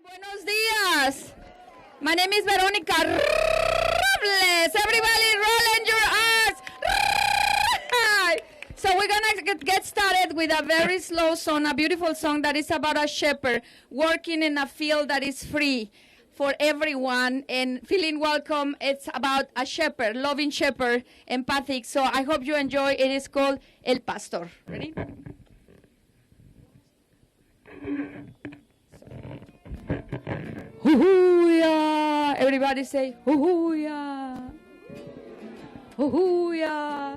Buenos dias. My name is Veronica Robles. Everybody roll in your eyes. So we're going to get started with a very slow song, a beautiful song that is about a shepherd working in a field that is free for everyone and feeling welcome. It's about a shepherd, loving shepherd, empathic. So I hope you enjoy. It is called El Pastor. Ready? Hoo-hoo-ya. Everybody say hoo-hoo-ya. Hoo-hoo-ya.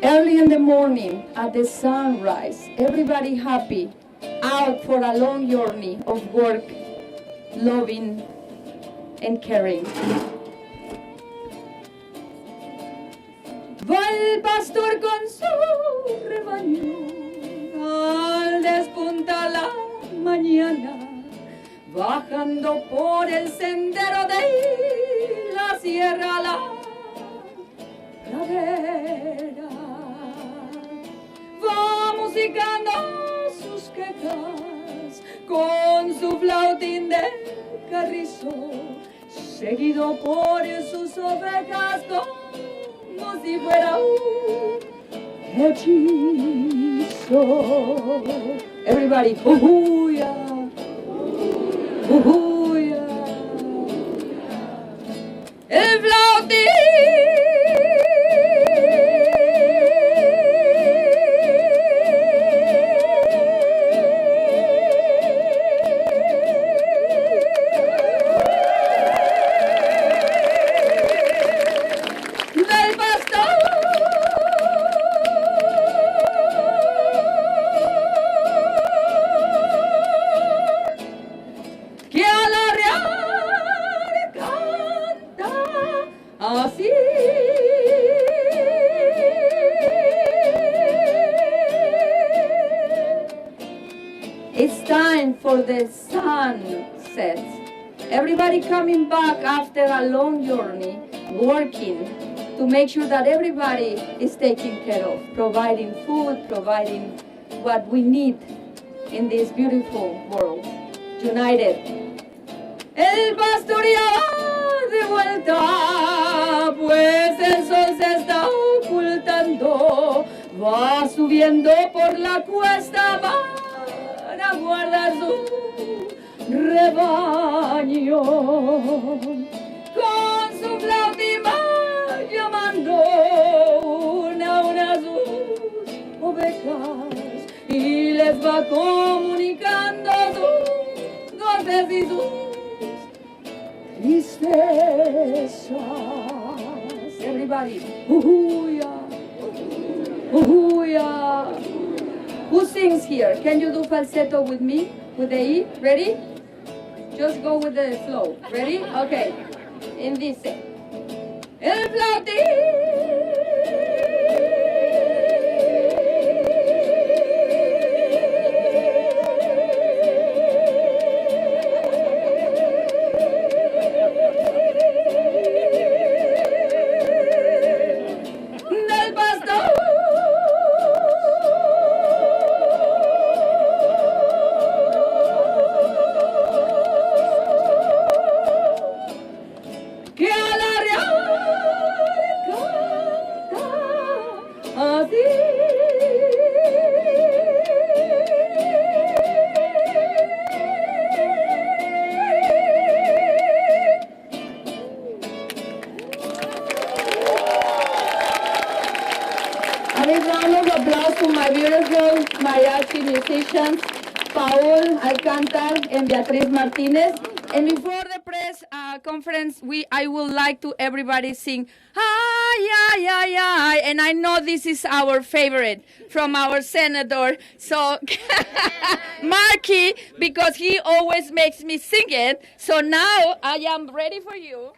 Early in the morning at the sunrise, everybody happy, out for a long journey of work, loving and caring. Va el pastor con su rebaño al despuntar la mañana, bajando por el sendero de la sierra a la pradera. Va musicando sus quejas con su flautín de carrizo, seguido por sus ovejas como si fuera un hechizo. Everybody, hoo-hoo-ya, hoo-hoo-ya. El flautín. It's time for the sunset. Everybody coming back after a long journey, working to make sure that everybody is taken care of, providing food, providing what we need in this beautiful world. United. El pastor ya va de vuelta, pues el sol se está ocultando, va subiendo por la cuesta, a guardar su rebaño, con su flautín va llamando una a una sus ovejas y les va comunicando sus goces y sus tristezas. Everybody, hoo-hoo-ya, hoo-hoo-ya. Who sings here? Can you do falsetto with me? With the E? Ready? Just go with the flow. Ready? Okay. In this. El flautín. A big round of applause to my beautiful mariachi musicians, Paul Alcántar and Beatriz Martinez. And before the press conference, I would like to everybody sing, ay, ay, ay, ay. And I know this is our favorite from our senator, so Marky, because he always makes me sing it. So now I am ready for you.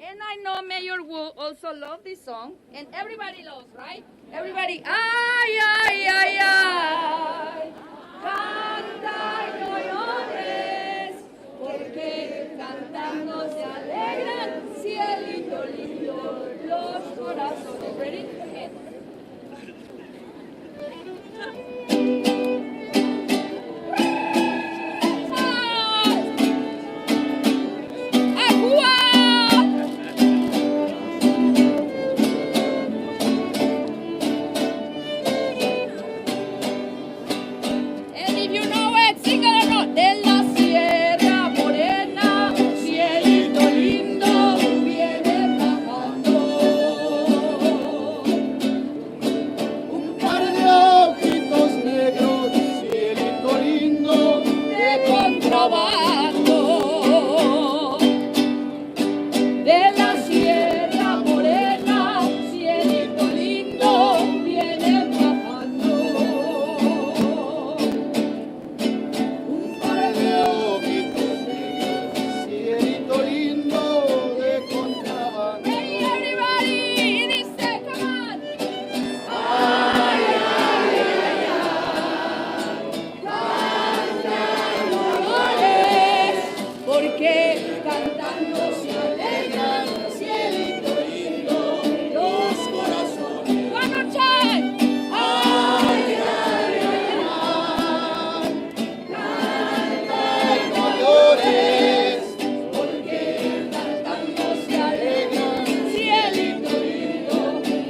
And I know Mayor Wu also loves this song, and everybody loves, right? Everybody, ay, ay, ay, ay, canta y no llores, porque cantando se alegran, cielito lindo, los corazones. Ready? Okay. de la Sierra Morena, cielito lindo, viene bajando. Un par de ojitos negros, cielito lindo de contrabando. Hey, everybody, dice, come on. Ay, ay, ay, ay. Porque cantando se alegran, cielito lindo, los corazones. One more time. Ay, ay, ay, ay. Canta y no llores, porque cantando se alegran, cielito lindo,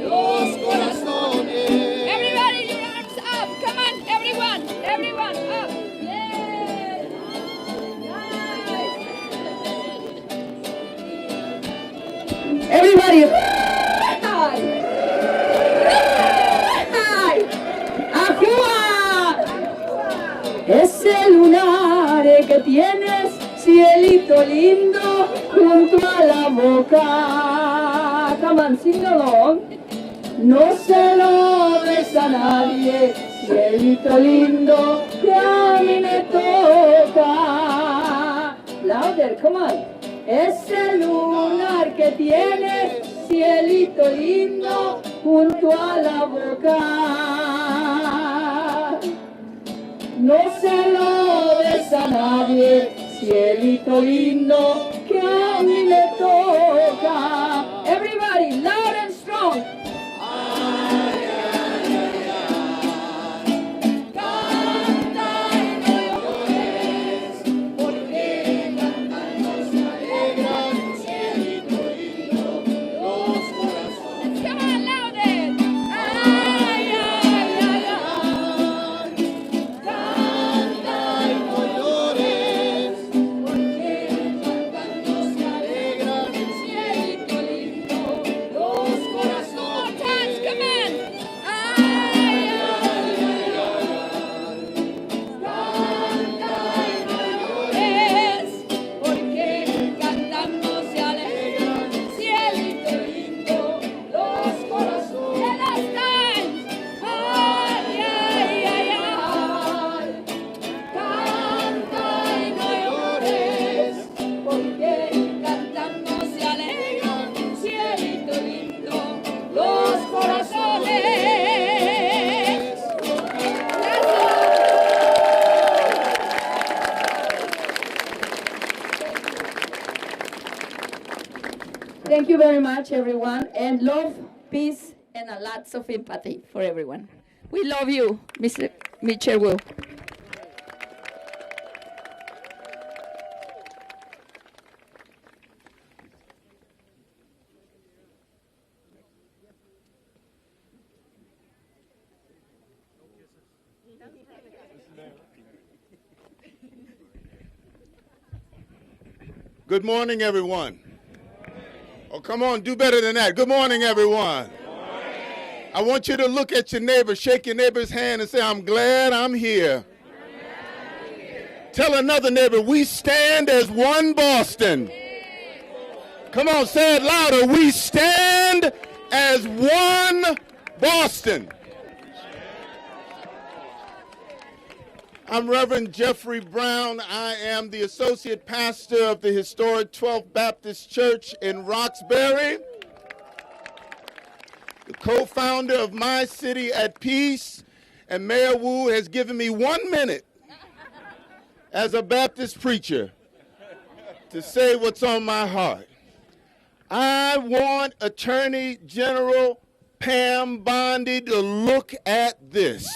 los corazones. Everybody, your arms up. Come on, everyone, everyone up. Yes. Everybody, ¡Ajúa! Ese lunar que tienes, cielito lindo, junto a la boca. Come on, sing along. No se lo des a nadie, cielito lindo, que a mí me toca. Louder, come on. Ese lunar que tienes, cielito lindo, junto a la boca. No se lo des a nadie, cielito lindo, que a mí me toca. Everybody, loud and strong. Thank you very much, everyone, and love, peace, and a lots of empathy for everyone. We love you, Mr. Mitchell Will. Good morning, everyone. Oh, come on, do better than that. Good morning, everyone. Good morning. I want you to look at your neighbor, shake your neighbor's hand and say, I'm glad I'm here. Tell another neighbor, we stand as one Boston. Come on, say it louder. We stand as one Boston. I'm Reverend Jeffrey Brown. I am the associate pastor of the historic 12th Baptist Church in Roxbury, the co-founder of My City at Peace, and Mayor Wu has given me 1 minute as a Baptist preacher to say what's on my heart. I want Attorney General Pam Bondi to look at this.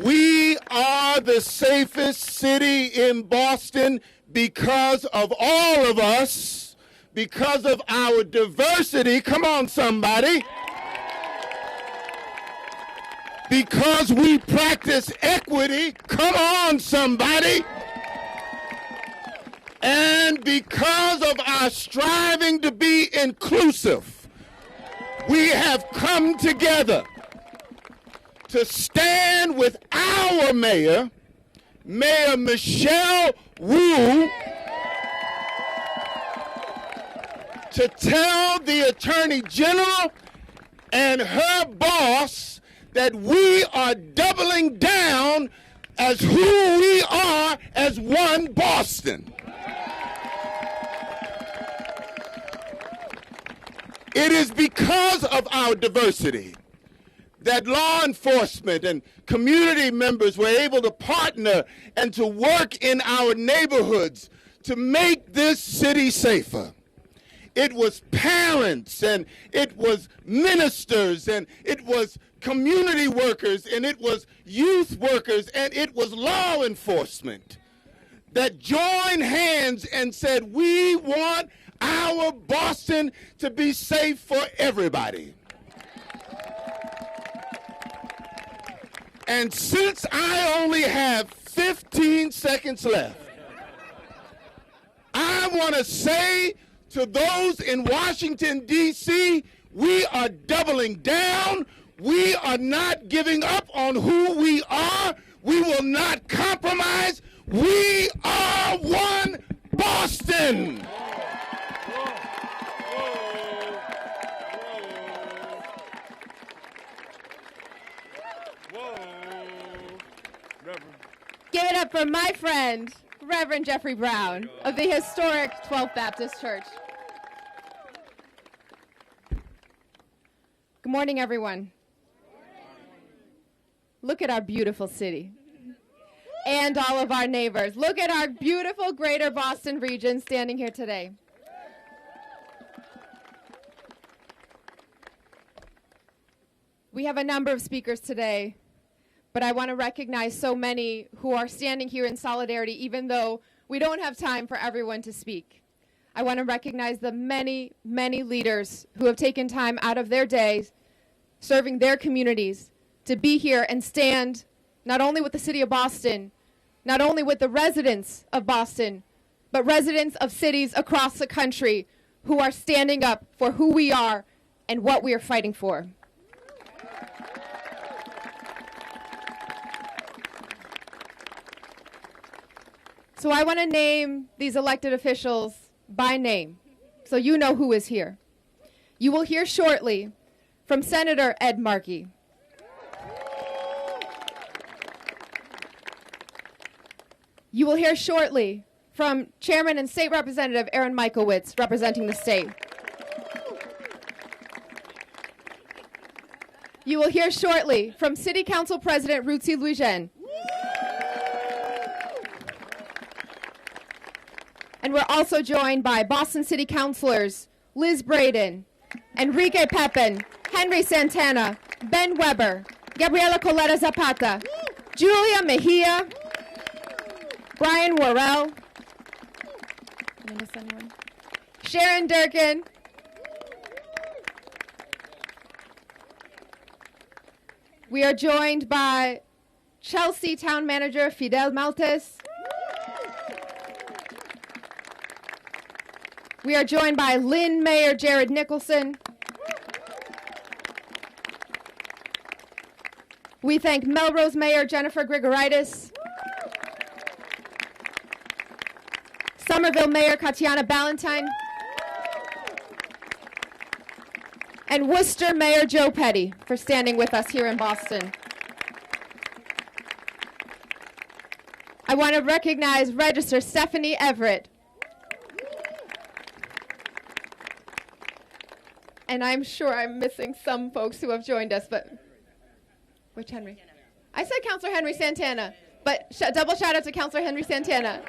We are the safest city in Boston because of all of us, because of our diversity. Come on, somebody. Because we practice equity. Come on, somebody. And because of our striving to be inclusive, we have come together to stand with our mayor, Mayor Michelle Wu to tell the Attorney General and her boss that we are doubling down as who we are as one Boston. It is because of our diversity that law enforcement and community members were able to partner and to work in our neighborhoods to make this city safer. It was parents, and it was ministers, and it was community workers, and it was youth workers, and it was law enforcement that joined hands and said, we want our Boston to be safe for everybody. And since I only have 15 seconds left, I want to say to those in Washington, D.C., we are doubling down. We are not giving up on who we are. We will not compromise. We are one Boston. Give it up for my friend, Reverend Jeffrey Brown of the historic 12th Baptist Church. Good morning, everyone. Look at our beautiful city and all of our neighbors. Look at our beautiful greater Boston region standing here today. We have a number of speakers today, but I want to recognize so many who are standing here in solidarity, even though we don't have time for everyone to speak. I want to recognize the many, many leaders who have taken time out of their days, serving their communities, to be here and stand not only with the city of Boston, not only with the residents of Boston, but residents of cities across the country who are standing up for who we are and what we are fighting for. So I want to name these elected officials by name, so you know who is here. You will hear shortly from Senator Ed Markey. You will hear shortly from Chairman and State Representative Aaron Michaelwitz, representing the state. You will hear shortly from City Council President Ruthie Louijeune. And we're also joined by Boston City Councilors Liz Braden, Enrique Pepin, Henry Santana, Ben Weber, Gabriela Coletta Zapata, Julia Mejia, Brian Worrell, Sharon Durkin, we are joined by Chelsea Town Manager Fidel Maltes. We are joined by Lynn Mayor Jared Nicholson. We thank Melrose Mayor Jennifer Grigoritis, Somerville Mayor Katiana Ballantyne, and Worcester Mayor Joe Petty for standing with us here in Boston. I want to recognize Register Stephanie Everett. And I'm sure I'm missing some folks who have joined us, but which Henry? I said Councilor Henry Santana, but double shout out to Councilor Henry Santana.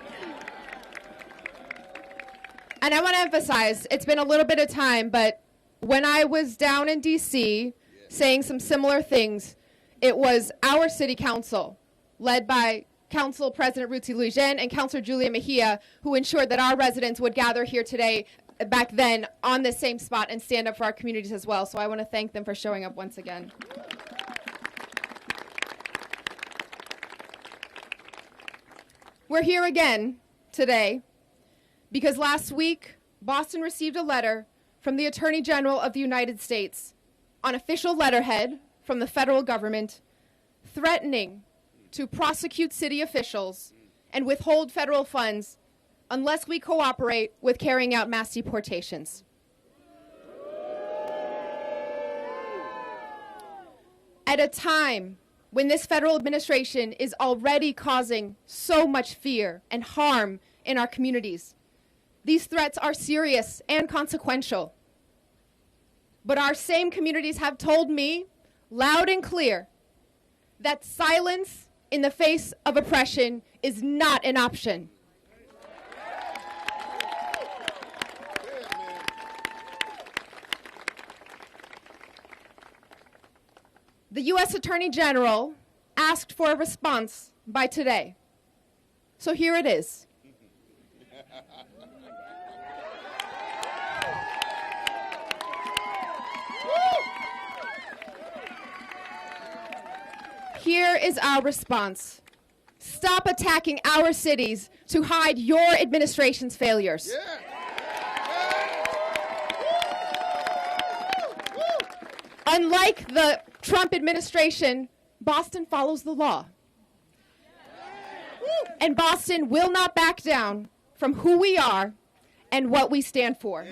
And I want to emphasize, it's been a little bit of time, but when I was down in D.C. saying some similar things, it was our city council, led by Council President Ruthie Louijeune and Councilor Julia Mejia, who ensured that our residents would gather here today, back then, on the same spot and stand up for our communities as well. So I want to thank them for showing up once again. We're here again today because last week, Boston received a letter from the Attorney General of the United States on official letterhead from the federal government threatening to prosecute city officials and withhold federal funds unless we cooperate with carrying out mass deportations. At a time when this federal administration is already causing so much fear and harm in our communities, these threats are serious and consequential. But our same communities have told me loud and clear that silence in the face of oppression is not an option. The U.S. Attorney General asked for a response by today. So here it is. Here is our response. Stop attacking our cities to hide your administration's failures. Unlike the Trump administration, Boston follows the law. And Boston will not back down from who we are and what we stand for.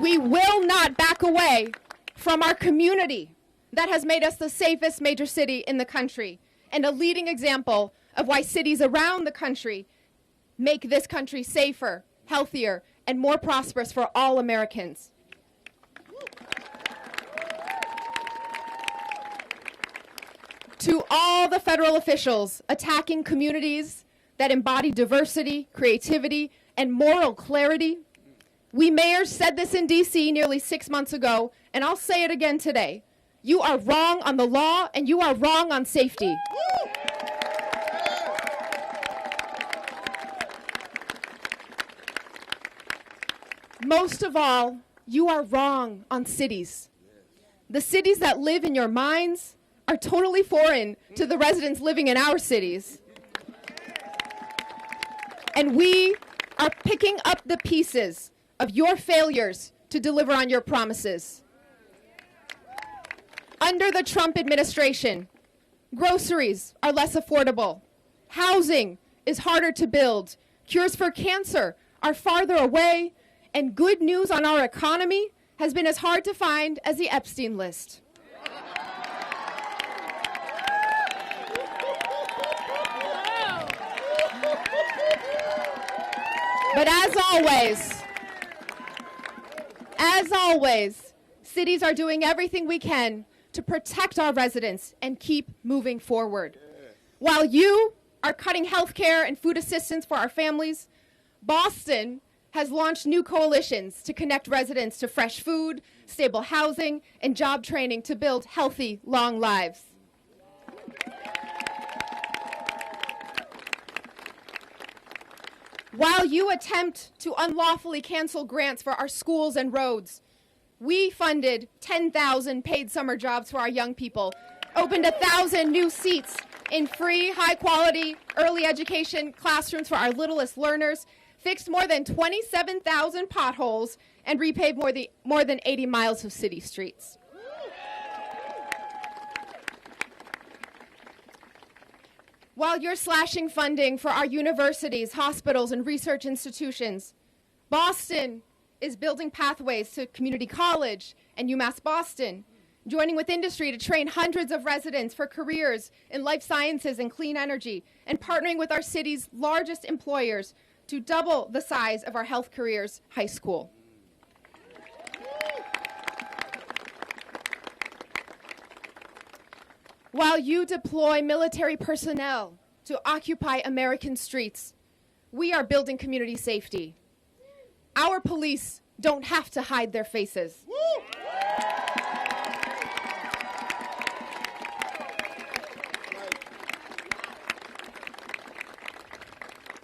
We will not back away from our community that has made us the safest major city in the country and a leading example of why cities around the country make this country safer, healthier, and more prosperous for all Americans. To all the federal officials attacking communities that embody diversity, creativity, and moral clarity, we mayors said this in D.C. nearly 6 months ago, and I'll say it again today. You are wrong on the law, and you are wrong on safety. Most of all, you are wrong on cities. The cities that live in your minds are totally foreign to the residents living in our cities. And we are picking up the pieces of your failures to deliver on your promises. Under the Trump administration, groceries are less affordable, housing is harder to build, cures for cancer are farther away, and good news on our economy has been as hard to find as the Epstein list. But as always, cities are doing everything we can to protect our residents and keep moving forward. While you are cutting health care and food assistance for our families, Boston has launched new coalitions to connect residents to fresh food, stable housing, and job training to build healthy, long lives. While you attempt to unlawfully cancel grants for our schools and roads, we funded 10,000 paid summer jobs for our young people, opened 1,000 new seats in free, high-quality early education classrooms for our littlest learners, fixed more than 27,000 potholes, and repaved more than 80 miles of city streets. While you're slashing funding for our universities, hospitals, and research institutions, Boston is building pathways to community college and UMass Boston, joining with industry to train hundreds of residents for careers in life sciences and clean energy, and partnering with our city's largest employers to double the size of our health careers high school. While you deploy military personnel to occupy American streets, we are building community safety. Our police don't have to hide their faces.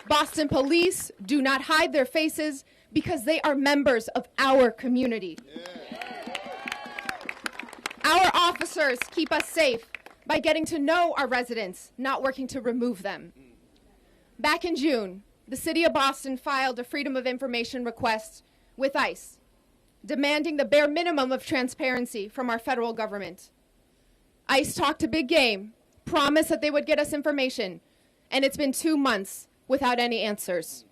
Boston police do not hide their faces because they are members of our community. Our officers keep us safe by getting to know our residents, not working to remove them. Back in June, the city of Boston filed a Freedom of Information request with ICE, demanding the bare minimum of transparency from our federal government. ICE talked to big game, promised that they would get us information, and it's been 2 months without any answers.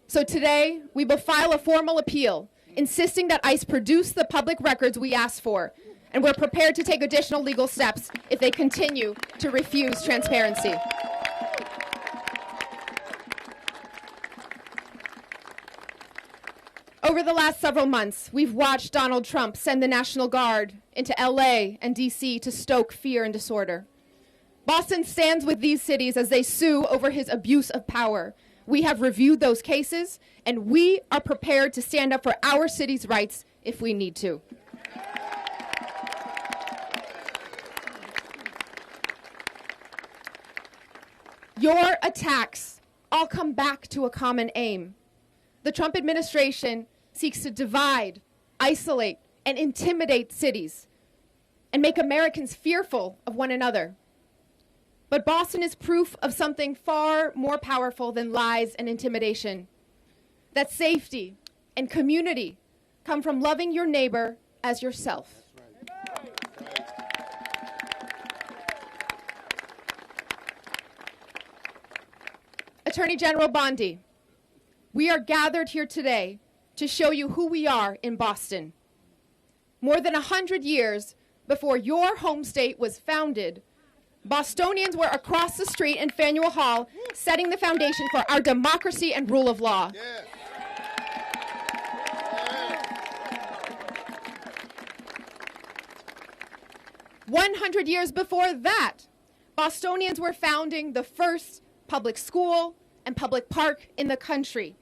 So today, we will file a formal appeal, insisting that ICE produce the public records we asked for, and we're prepared to take additional legal steps if they continue to refuse transparency. Over the last several months, we've watched Donald Trump send the National Guard into LA and DC to stoke fear and disorder. Boston stands with these cities as they sue over his abuse of power. We have reviewed those cases, and we are prepared to stand up for our city's rights if we need to. Your attacks all come back to a common aim. The Trump administration seeks to divide, isolate, and intimidate cities and make Americans fearful of one another. But Boston is proof of something far more powerful than lies and intimidation. That safety and community come from loving your neighbor as yourself. Attorney General Bondi, we are gathered here today to show you who we are in Boston. More than 100 years before your home state was founded, Bostonians were across the street in Faneuil Hall setting the foundation for our democracy and rule of law. Yeah. 100 years before that, Bostonians were founding the first public school and public park in the country.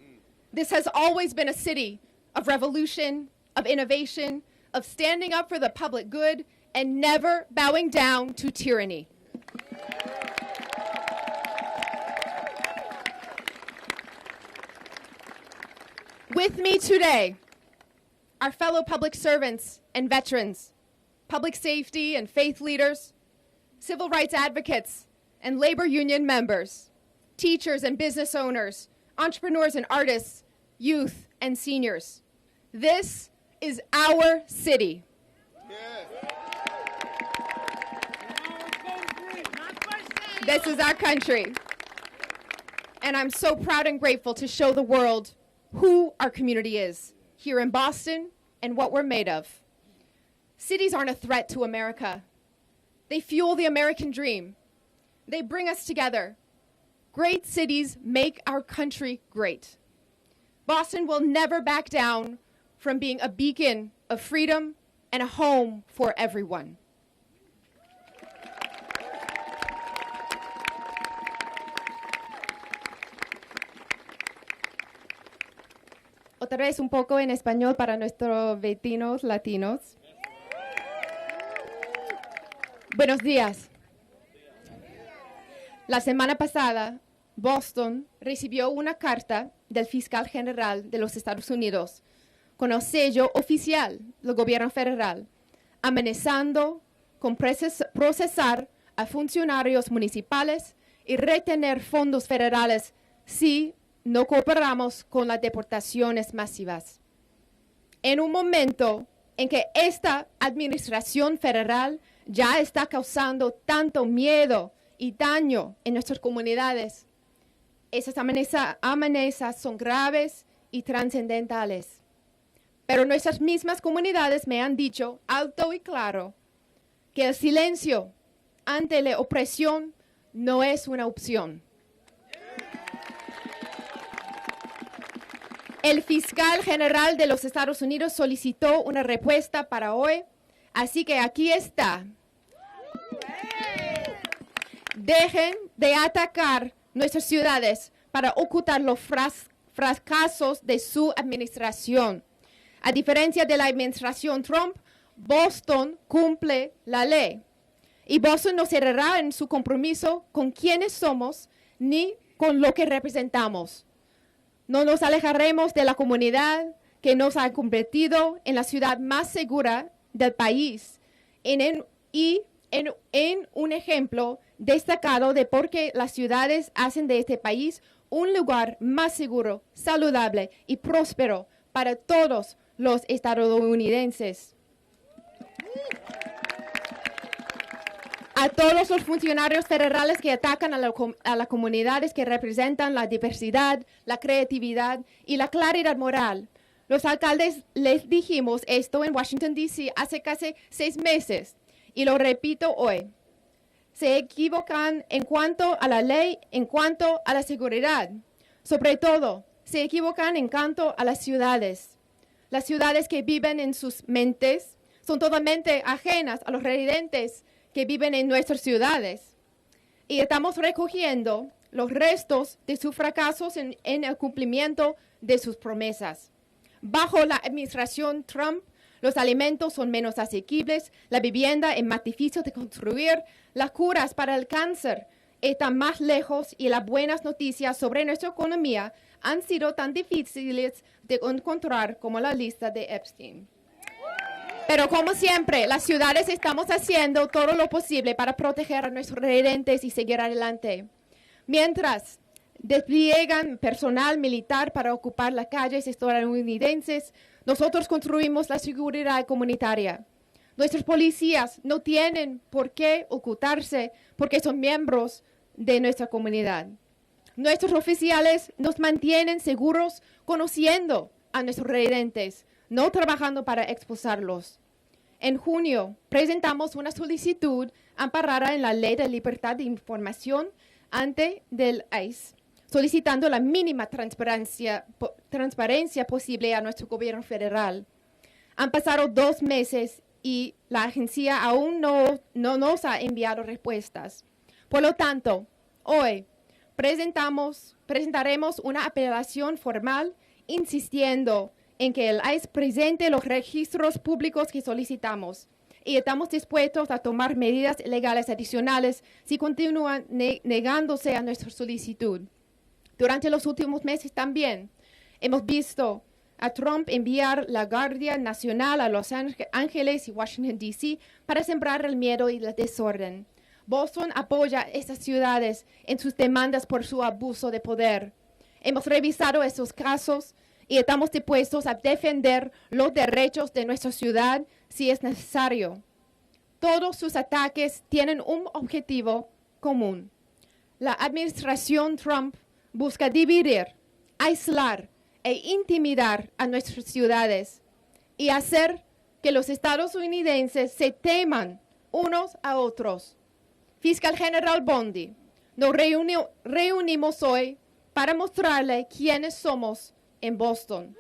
This has always been a city of revolution, of innovation, of standing up for the public good, and never bowing down to tyranny. With me today, our fellow public servants and veterans, public safety and faith leaders, civil rights advocates and labor union members, teachers and business owners, entrepreneurs and artists, youth and seniors. This is our city. This is our country. And I'm so proud and grateful to show the world who our community is here in Boston and what we're made of. Cities aren't a threat to America. They fuel the American dream. They bring us together. Great cities make our country great. Boston will never back down from being a beacon of freedom and a home for everyone. Otra vez un poco en español para nuestros vecinos latinos. Buenos días. La semana pasada, Boston recibió una carta del fiscal general de los Estados Unidos con el sello oficial del gobierno federal, amenazando con procesar a funcionarios municipales y retener fondos federales si no cooperamos con las deportaciones masivas. En un momento en que esta administración federal ya está causando tanto miedo y daño en nuestras comunidades, esas amenazas son graves y trascendentales. Pero nuestras mismas comunidades me han dicho alto y claro que el silencio ante la opresión no es una opción. El fiscal general de los Estados Unidos solicitó una respuesta para hoy, así que aquí está. Dejen de atacar nuestras ciudades para ocultar los fracasos de su administración. A diferencia de la administración Trump, Boston cumple la ley. Y Boston no cerrará en su compromiso con quienes somos ni con lo que representamos. No nos alejaremos de la comunidad que nos ha convertido en la ciudad más segura del país en un ejemplo destacado de por qué las ciudades hacen de este país un lugar más seguro, saludable y próspero para todos los estadounidenses. a todos los funcionarios federales que atacan a las comunidades que representan la diversidad, la creatividad y la claridad moral. Los alcaldes les dijimos esto en Washington, D.C. hace casi 6 meses y lo repito hoy. Se equivocan en cuanto a la ley, en cuanto a la seguridad. Sobre todo, se equivocan en cuanto a las ciudades. Las ciudades que viven en sus mentes son totalmente ajenas a los residentes que viven en nuestras ciudades. Y estamos recogiendo los restos de sus fracasos en el cumplimiento de sus promesas. Bajo la administración Trump, los alimentos son menos asequibles, la vivienda es más difícil de construir, las curas para el cáncer están más lejos y las buenas noticias sobre nuestra economía han sido tan difíciles de encontrar como la lista de Epstein. Pero como siempre, las ciudades estamos haciendo todo lo posible para proteger a nuestros residentes y seguir adelante. Mientras despliegan personal militar para ocupar las calles estadounidenses, nosotros construimos la seguridad comunitaria. Nuestros policías no tienen por qué ocultarse porque son miembros de nuestra comunidad. Nuestros oficiales nos mantienen seguros conociendo a nuestros residentes, no trabajando para expulsarlos. En junio, presentamos una solicitud amparada en la Ley de Libertad de Información ante del ICE, solicitando la mínima transparencia posible a nuestro gobierno federal. Han pasado 2 meses y la agencia aún no nos ha enviado respuestas. Por lo tanto, hoy presentaremos una apelación formal insistiendo en que el ICE presente los registros públicos que solicitamos y estamos dispuestos a tomar medidas legales adicionales si continúan negándose a nuestra solicitud. Durante los últimos meses también hemos visto a Trump enviar la Guardia Nacional a Los Ángeles y Washington, D.C. para sembrar el miedo y el desorden. Boston apoya a estas ciudades en sus demandas por su abuso de poder. Hemos revisado estos casos y estamos dispuestos a defender los derechos de nuestra ciudad si es necesario. Todos sus ataques tienen un objetivo común. La administración Trump busca dividir, aislar e intimidar a nuestras ciudades y hacer que los estadounidenses se teman unos a otros. Fiscal General Bondi, nos reunimos hoy para mostrarle quiénes somos en Boston.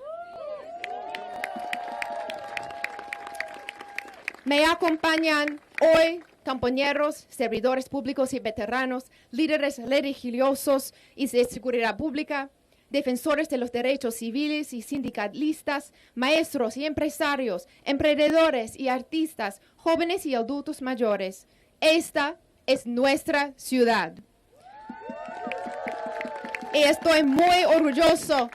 Me acompañan hoy compañeros, servidores públicos y veteranos, líderes religiosos y de seguridad pública, defensores de los derechos civiles y sindicalistas, maestros y empresarios, emprendedores y artistas, jóvenes y adultos mayores. Esta es nuestra ciudad. Y estoy muy orgullosa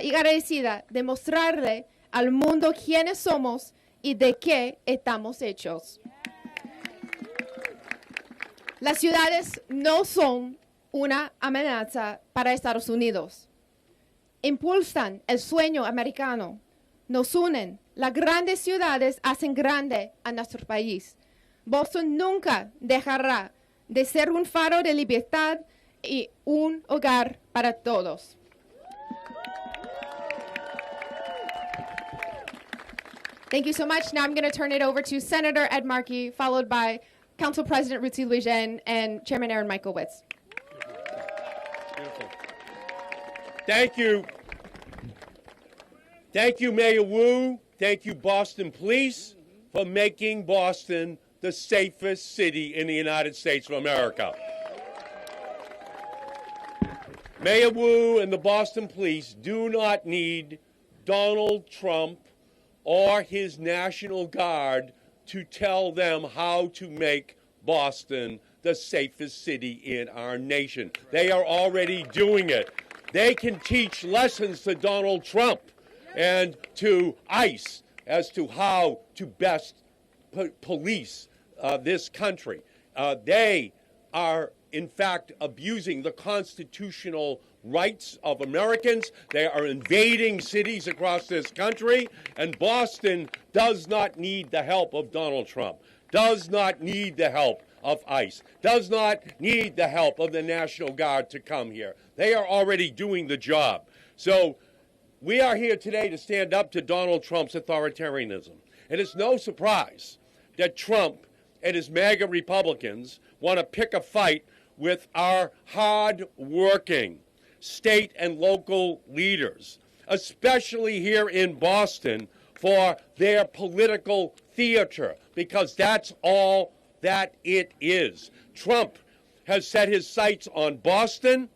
y agradecida de mostrarle al mundo quiénes somos y de qué estamos hechos. Las ciudades no son una amenaza para Estados Unidos. Impulsan el sueño americano. Nos unen. Las grandes ciudades hacen grande a nuestro país. Boston nunca dejará de ser un faro de libertad y un hogar para todos. Thank you so much. Now I'm going to turn it over to Senator Ed Markey, followed by Council President Ruthie Louijeune and Chairman Aaron Michaelwitz. Beautiful. Thank you. Thank you, Mayor Wu. Thank you, Boston Police, for making Boston the safest city in the United States of America. Mayor Wu and the Boston Police do not need Donald Trump or his National Guard to tell them how to make Boston the safest city in our nation. They are already doing it. They can teach lessons to Donald Trump and to ICE as to how to best police this country. They are, in fact, abusing the constitutional rights of Americans. They are invading cities across this country, and Boston does not need the help of Donald Trump. does not need the help of ICE, does not need the help of the National Guard to come here. They are already doing the job. So we are here today to stand up to Donald Trump's authoritarianism. And it's no surprise that Trump and his MAGA Republicans want to pick a fight with our hard-working state and local leaders, especially here in Boston, for their political theater, because that's all that it is. Trump has set his sights on Boston,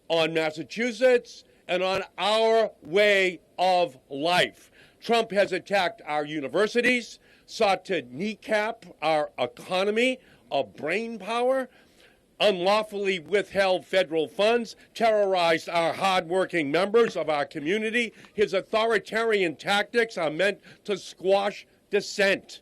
on Massachusetts, and on our way of life. Trump has attacked our universities, sought to kneecap our economy of brain power, unlawfully withheld federal funds, terrorized our hardworking members of our community. His authoritarian tactics are meant to squash dissent,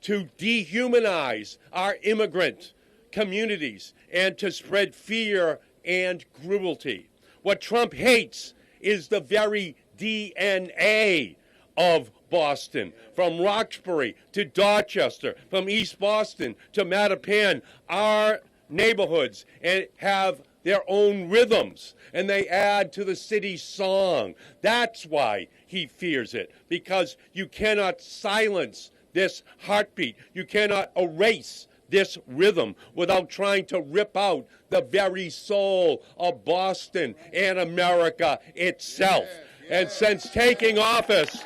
to dehumanize our immigrant communities, and to spread fear and cruelty. What Trump hates is the very DNA of Boston, from Roxbury to Dorchester, from East Boston to Mattapan. Our neighborhoods and have their own rhythms, and they add to the city's song. That's why he fears it, because you cannot silence this heartbeat. You cannot erase this rhythm without trying to rip out the very soul of Boston and America itself. And since taking office,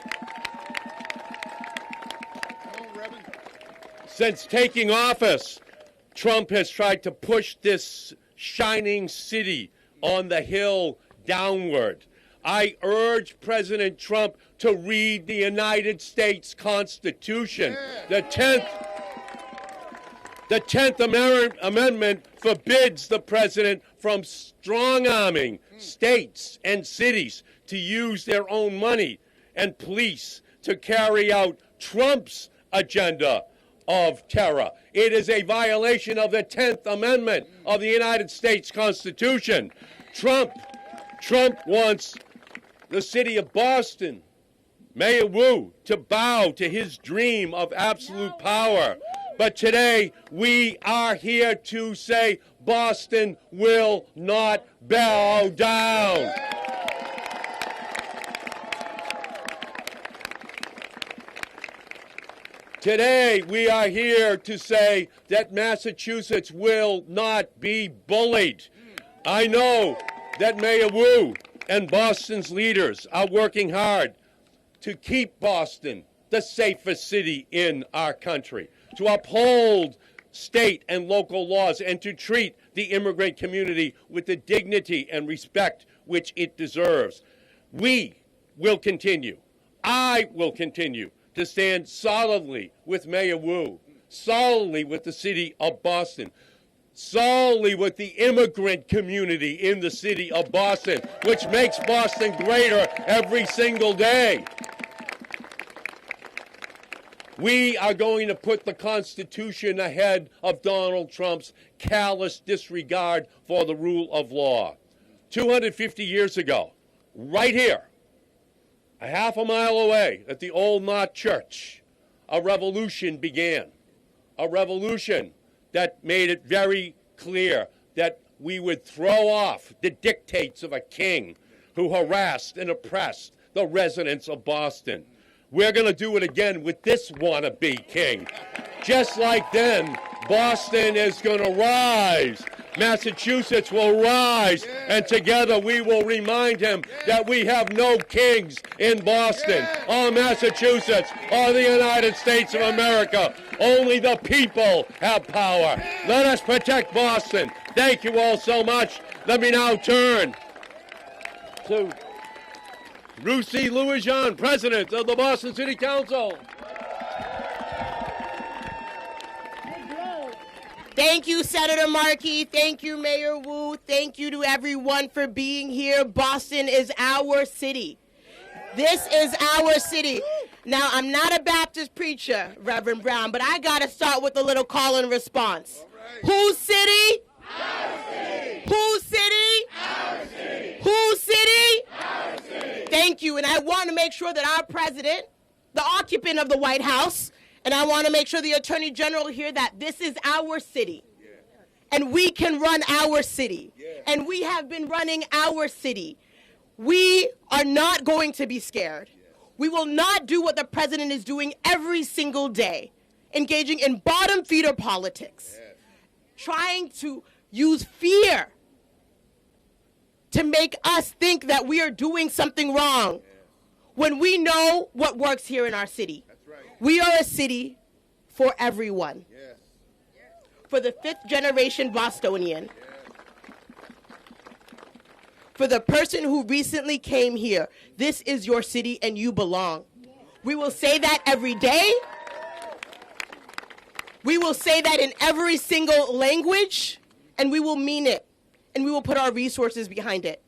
Trump has tried to push this shining city on the hill downward. I urge President Trump to read the United States Constitution. The 10th Amendment forbids the president from strong-arming states and cities to use their own money and police to carry out Trump's agenda of terror. It is a violation of the 10th Amendment of the United States Constitution. Trump wants the city of Boston, Mayor Wu, to bow to his dream of absolute power. But today, we are here to say Boston will not bow down. Today, we are here to say that Massachusetts will not be bullied. I know that Mayor Wu and Boston's leaders are working hard to keep Boston the safest city in our country, to uphold state and local laws, and to treat the immigrant community with the dignity and respect which it deserves. We will continue, I will continue to stand solidly with Mayor Wu, solidly with the city of Boston, solely with the immigrant community in the city of Boston, which makes Boston greater every single day. We are going to put the Constitution ahead of Donald Trump's callous disregard for the rule of law. 250 years ago, right here, a half a mile away at the Old Knot Church, a revolution began. A revolution that made it very clear that we would throw off the dictates of a king who harassed and oppressed the residents of Boston. We're going to do it again with this wannabe king. Just like then, Boston is going to rise. Massachusetts will rise, and together we will remind him that we have no kings in Boston or Massachusetts or the United States of America. Only the people have power. Let us protect Boston. Thank you all so much. Let me now turn to Ruthie Louis-Jean, President of the Boston City Council. Thank you, Senator Markey. Thank you, Mayor Wu. Thank you to everyone for being here. Boston is our city. This is our city. Now, I'm not a Baptist preacher, Reverend Brown, but I got to start with a little call and response. Right. Whose city? Our city. Whose city? Our city. Whose city? Our city. Thank you. And I want to make sure that our president, the occupant of the White House, And I want to make sure the Attorney General hear that this is our city. And we can run our city. And we have been running our city. We are not going to be scared. We will not do what the president is doing every single day, engaging in bottom feeder politics, trying to use fear to make us think that we are doing something wrong when we know what works here in our city. We are a city for everyone. For the fifth generation Bostonian. For the person who recently came here, this is your city and you belong. We will say that every day. We will say that in every single language, and we will mean it, and we will put our resources behind it.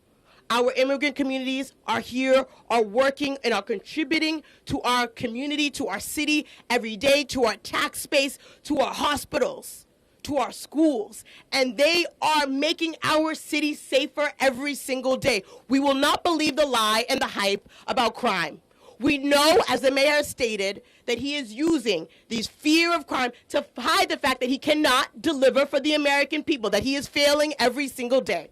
Our immigrant communities are here, are working, and are contributing to our community, to our city every day, to our tax base, to our hospitals, to our schools, and they are making our city safer every single day. We will not believe the lie and the hype about crime. We know, as the mayor stated, that he is using these fear of crime to hide the fact that he cannot deliver for the American people, that he is failing every single day.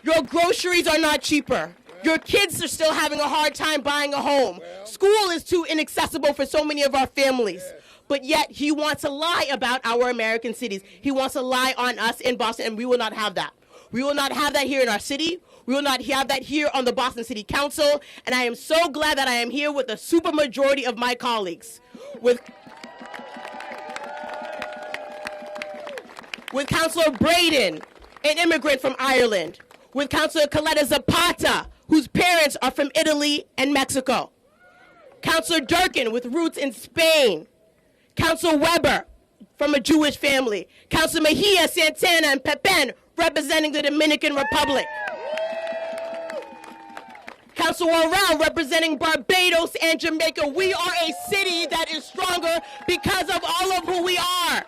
Your groceries are not cheaper. Your kids are still having a hard time buying a home. School is too inaccessible for so many of our families. But yet he wants to lie about our American cities. He wants to lie on us in Boston, and we will not have that. We will not have that here in our city. We will not have that here on the Boston City Council. And I am so glad that I am here with a supermajority of my colleagues. With Councilor Braden, an immigrant from Ireland. With Councilor Coletta Zapata, whose parents are from Italy and Mexico. Councilor Durkin, with roots in Spain. Councilor Weber, from a Jewish family. Councilor Mejia, Santana, and Pepin, representing the Dominican Republic. Councilor Worrell, representing Barbados and Jamaica. We are a city that is stronger because of all of who we are.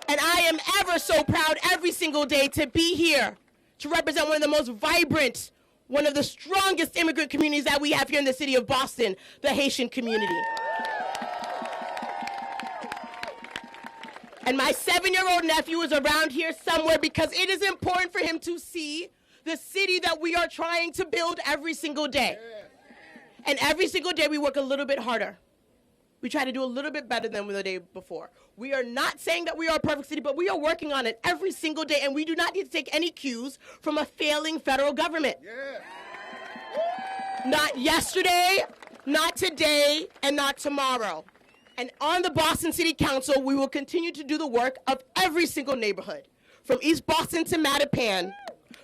And I am ever so proud every single day to be here, to represent one of the most vibrant, one of the strongest immigrant communities that we have here in the city of Boston, the Haitian community. And my 7-year-old nephew is around here somewhere because it is important for him to see the city that we are trying to build every single day. And every single day we work a little bit harder. We try to do a little bit better than the day before. We are not saying that we are a perfect city, but we are working on it every single day, and we do not need to take any cues from a failing federal government. Not yesterday, not today, and not tomorrow. And on the Boston City Council, we will continue to do the work of every single neighborhood, from East Boston to Mattapan,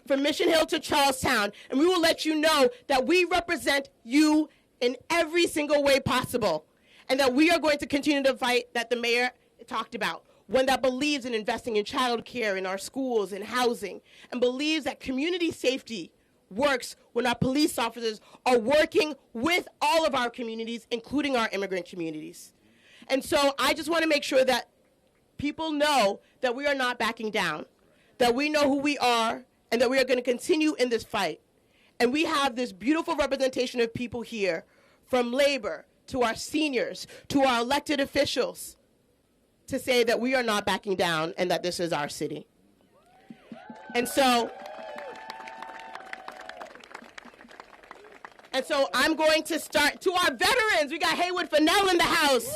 from Mission Hill to Charlestown, and we will let you know that we represent you in every single way possible, and that we are going to continue the fight that the mayor talked about, one that believes in investing in child care, in our schools, in housing, and believes that community safety works when our police officers are working with all of our communities, including our immigrant communities. And so I just want to make sure that people know that we are not backing down, that we know who we are, and that we are going to continue in this fight. And we have this beautiful representation of people here, from labor to our seniors, to our elected officials, to say that we are not backing down and that this is our city. And so I'm going to start to our veterans. We got Haywood Fennell in the house.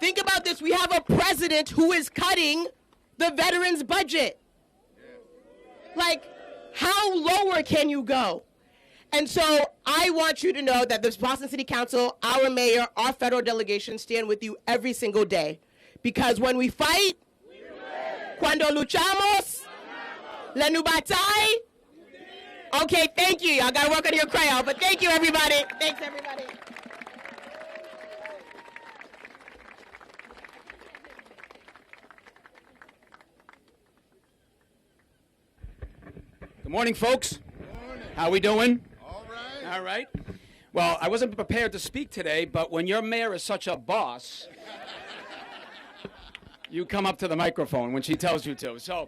Think about this. We have a president who is cutting the veterans budget. Like, how lower can you go? And so I want you to know that the Boston City Council, our mayor, our federal delegation stand with you every single day. Because when we fight, cuando luchamos, la nubatay. Okay, thank you. Y'all got to work on your crayon, but thank you, everybody. Thanks, everybody. Good morning, folks. Good morning. How we doing? All right. All right. Well, I wasn't prepared to speak today, but when your mayor is such a boss, You come up to the microphone when she tells you to. So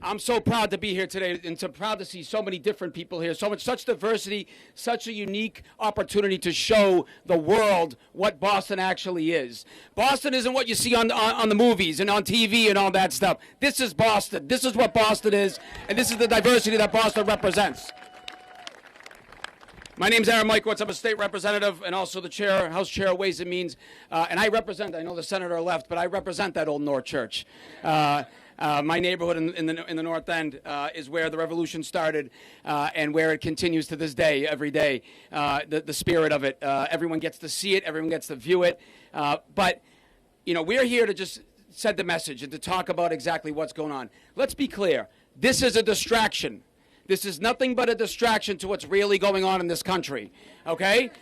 I'm so proud to be here today and so proud to see so many different people here, such diversity, such a unique opportunity to show the world what Boston actually is. Boston isn't what you see on the movies and on TV and all that stuff. This is Boston. This is what Boston is, and this is the diversity that Boston represents. My name's Aaron Michowitz. I'm a state representative and also the chair, House Chair of Ways and Means. And I represent, I know the senator left, but I represent that Old North Church. My neighborhood in the North End is where the revolution started and where it continues to this day, every day. The spirit of it. Everyone gets to see it. Everyone gets to view it. But, you know, we're here to just send the message and to talk about exactly what's going on. Let's be clear. This is a distraction. This is nothing but a distraction to what's really going on in this country, okay?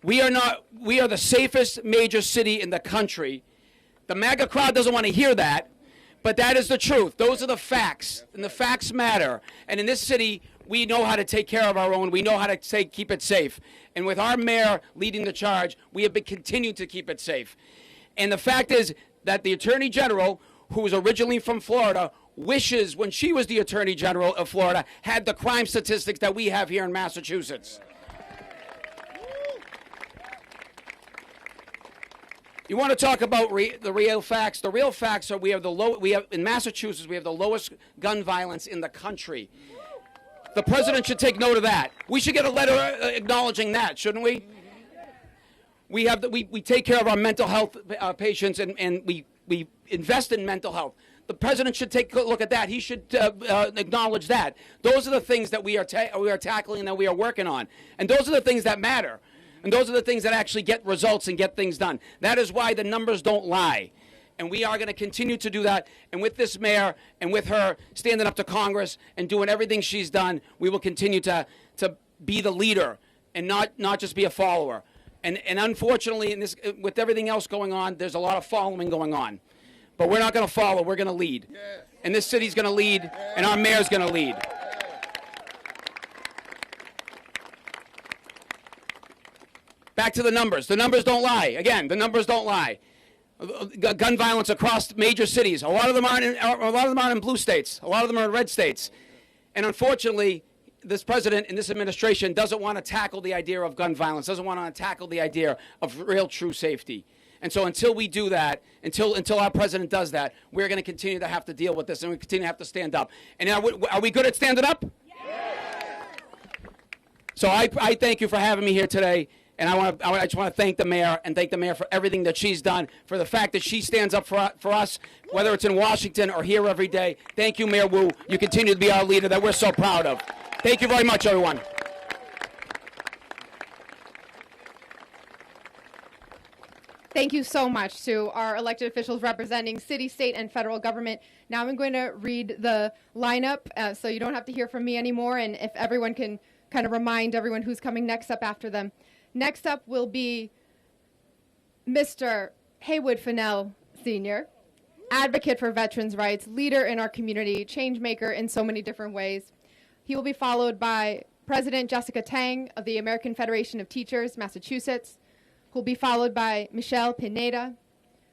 We are the safest major city in the country. The MAGA crowd doesn't want to hear that, but that is the truth. Those are the facts, and the facts matter. And in this city, we know how to take care of our own. We know how to keep it safe. And with our mayor leading the charge, we have been continuing to keep it safe. And the fact is that the Attorney General, who was originally from Florida, wishes when she was the Attorney General of Florida had the crime statistics that we have here in Massachusetts. You want to talk about the real facts? The real facts are in Massachusetts we have the lowest gun violence in the country. The president should take note of that. We should get a letter acknowledging that, shouldn't we? We take care of our mental health patients and we invest in mental health. The president should take a look at that. He should acknowledge that. Those are the things that we are tackling and that we are working on. And those are the things that matter. And those are the things that actually get results and get things done. That is why the numbers don't lie. And we are going to continue to do that. And with this mayor and with her standing up to Congress and doing everything she's done, we will continue to be the leader and not just be a follower. And unfortunately, with everything else going on, there's a lot of following going on. But we're not going to follow, we're going to lead. And this city's going to lead, and our mayor's going to lead. Back to the numbers. The numbers don't lie. Again, the numbers don't lie. Gun violence across major cities. A lot of them aren't in blue states. A lot of them are in red states. And unfortunately, this president and this administration doesn't want to tackle the idea of gun violence, doesn't want to tackle the idea of real, true safety. And so until we do that, until our president does that, we're going to continue to have to deal with this, and we continue to have to stand up. And are we good at standing up? Yes. So I thank you for having me here today, and I just want to thank the mayor and thank the mayor for everything that she's done, for the fact that she stands up for us, whether it's in Washington or here every day. Thank you, Mayor Wu. You continue to be our leader that we're so proud of. Thank you very much, everyone. Thank you so much to our elected officials representing city, state, and federal government. Now I'm going to read the lineup so you don't have to hear from me anymore, and if everyone can kind of remind everyone who's coming next up after them. Next up will be Mr. Haywood Fennell, Sr., advocate for veterans' rights, leader in our community, change maker in so many different ways. He will be followed by President Jessica Tang of the American Federation of Teachers, Massachusetts, who will be followed by Michelle Pineda,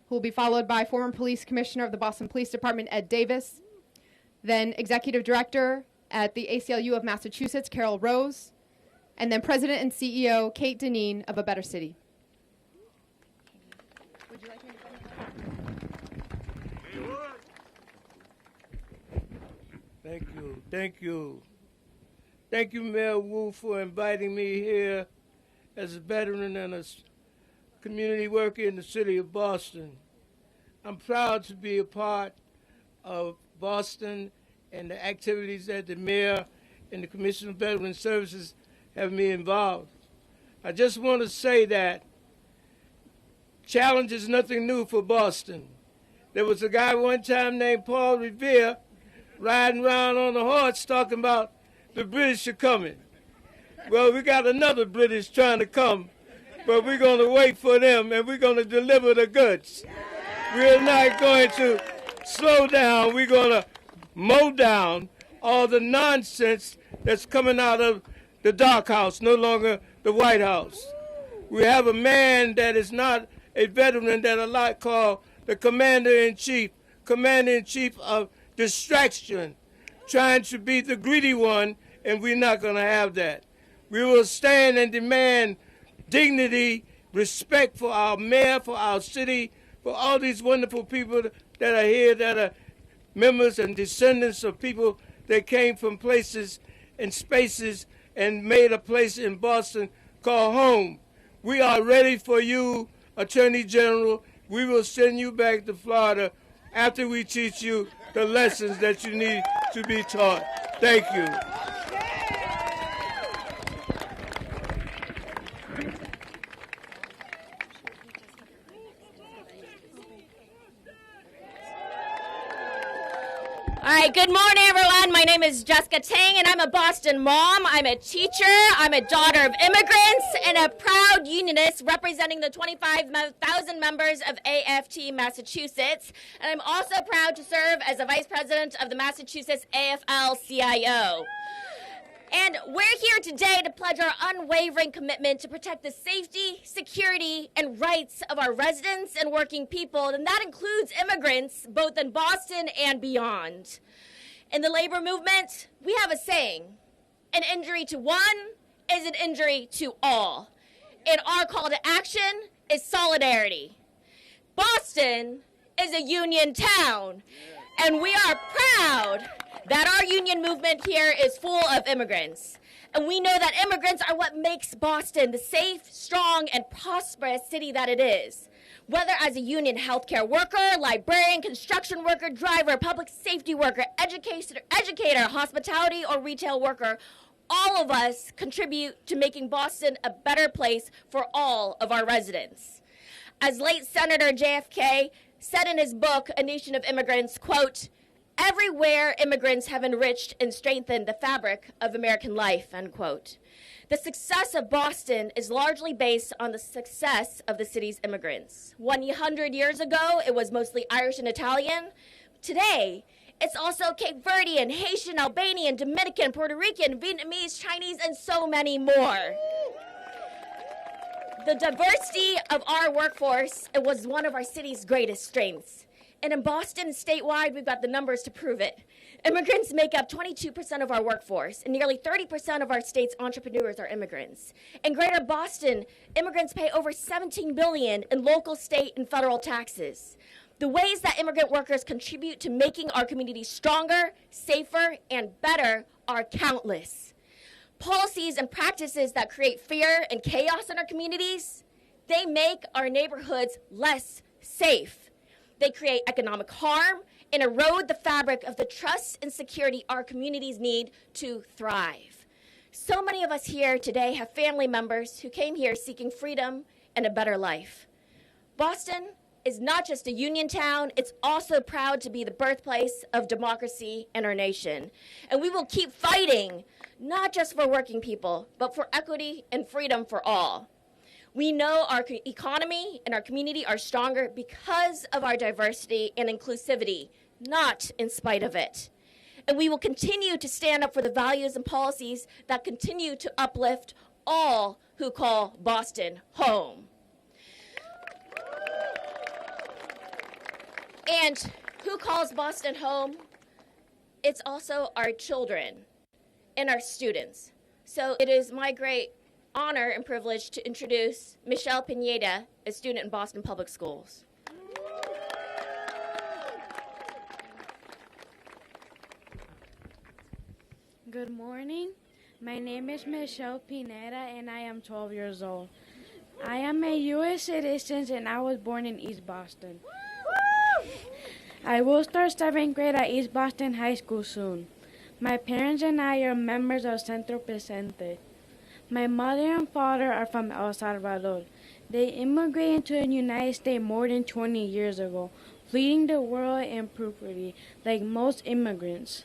who will be followed by former police commissioner of the Boston Police Department, Ed Davis, then executive director at the ACLU of Massachusetts, Carol Rose, and then president and CEO, Kate Dineen of A Better City. Would you like me to Thank you. Thank you. Thank you, Mayor Wu, for inviting me here as a veteran and a community worker in the city of Boston. I'm proud to be a part of Boston and the activities that the mayor and the Commission of Veteran Services have me involved. I just want to say that challenge is nothing new for Boston. There was a guy one time named Paul Revere riding around on a horse talking about the British are coming. Well, we got another British trying to come, but we're going to wait for them and we're going to deliver the goods. We're not going to slow down. We're going to mow down all the nonsense that's coming out of the dark house, no longer the White House. We have a man that is not a veteran that a lot call the commander-in-chief of distraction, trying to be the greedy one, and we're not going to have that. We will stand and demand dignity, respect for our mayor, for our city, for all these wonderful people that are here, that are members and descendants of people that came from places and spaces and made a place in Boston called home. We are ready for you, Attorney General. We will send you back to Florida after we teach you the lessons that you need to be taught. Thank you. All right, good morning, everyone. My name is Jessica Tang, and I'm a Boston mom. I'm a teacher. I'm a daughter of immigrants and a proud unionist representing the 25,000 members of AFT Massachusetts. And I'm also proud to serve as a vice president of the Massachusetts AFL-CIO. And we're here today to pledge our unwavering commitment to protect the safety, security, and rights of our residents and working people, and that includes immigrants, both in Boston and beyond. In the labor movement, we have a saying, an injury to one is an injury to all. And our call to action is solidarity. Boston is a union town, and we are proud that our union movement here is full of immigrants. And we know that immigrants are what makes Boston the safe, strong, and prosperous city that it is. Whether as a union healthcare worker, librarian, construction worker, driver, public safety worker, educator, hospitality, or retail worker, all of us contribute to making Boston a better place for all of our residents. As late Senator JFK said in his book, A Nation of Immigrants, quote, "Everywhere immigrants have enriched and strengthened the fabric of American life," end quote. The success of Boston is largely based on the success of the city's immigrants. 100 years ago, it was mostly Irish and Italian. Today, it's also Cape Verdean, Haitian, Albanian, Dominican, Puerto Rican, Vietnamese, Chinese, and so many more. The diversity of our workforce was one of our city's greatest strengths. And in Boston, statewide, we've got the numbers to prove it. Immigrants make up 22% of our workforce, and nearly 30% of our state's entrepreneurs are immigrants. In Greater Boston, immigrants pay over $17 billion in local, state, and federal taxes. The ways that immigrant workers contribute to making our communities stronger, safer, and better are countless. Policies and practices that create fear and chaos in our communities, they make our neighborhoods less safe. They create economic harm and erode the fabric of the trust and security our communities need to thrive. So many of us here today have family members who came here seeking freedom and a better life. Boston is not just a union town, it's also proud to be the birthplace of democracy in our nation. And we will keep fighting, not just for working people, but for equity and freedom for all. We know our economy and our community are stronger because of our diversity and inclusivity, not in spite of it. And we will continue to stand up for the values and policies that continue to uplift all who call Boston home. And who calls Boston home? It's also our children and our students. So it is my great honor and privilege to introduce Michelle Pineda, a student in Boston Public Schools. Good morning. My name is Michelle Pineda and I am 12 years old. I am a U.S. citizen and I was born in East Boston. I will start 7th grade at East Boston High School soon. My parents and I are members of Centro Presente. My mother and father are from El Salvador. They immigrated to the United States more than 20 years ago, fleeing the war and poverty like most immigrants.